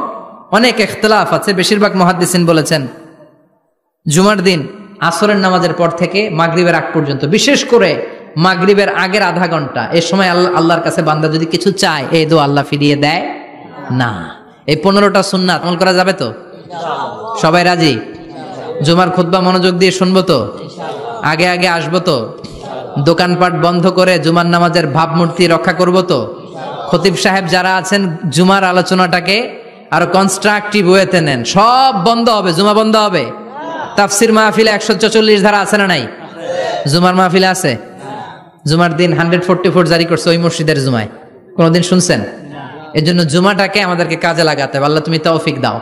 [SPEAKER 1] অনেক ইখতিলাফ আছে, বেশিরভাগ মুহাদ্দিসিন বলেছেন জুমার দিন আসরের নামাজের পর থেকে মাগরিবের আগ পর্যন্ত, বিশেষ করে মাগরিবের আগের আধা ঘন্টা, এই সময় আল্লাহর কাছে বান্দা যদি কিছু চায় এই দোয়া আল্লাহ ফিরিয়ে দেয় না। এই 15টা সুন্নাত আমল করা যাবে তো? সবাই রাজি? জুমার খুতবা মনোযোগ দিয়ে শুনবো তো? আগে আগে আসবো তো? দোকানপাট বন্ধ করে জুমার নামাজের ভাবমূর্তি রক্ষা করবো তো? খতিব সাহেব যারা আছেন জুমার আলোচনাটাকে আরো কনস্ট্রাকটিভ ওয়েতে নেন, সব বন্ধ হবে, জুমা বন্ধ হবে। তাফসির মাহফিলে 144 ধারা আছে না নাই? জুমার মাহফিলে আছে। জুমার দিন 144 জারি করছে ওই মসজিদের জুমায়, কোনদিন শুনছেন? এর জন্য জুমাটাকে আমাদেরকে কাজে লাগাতে হবে। আল্লাহ তুমি তৌফিক দাও।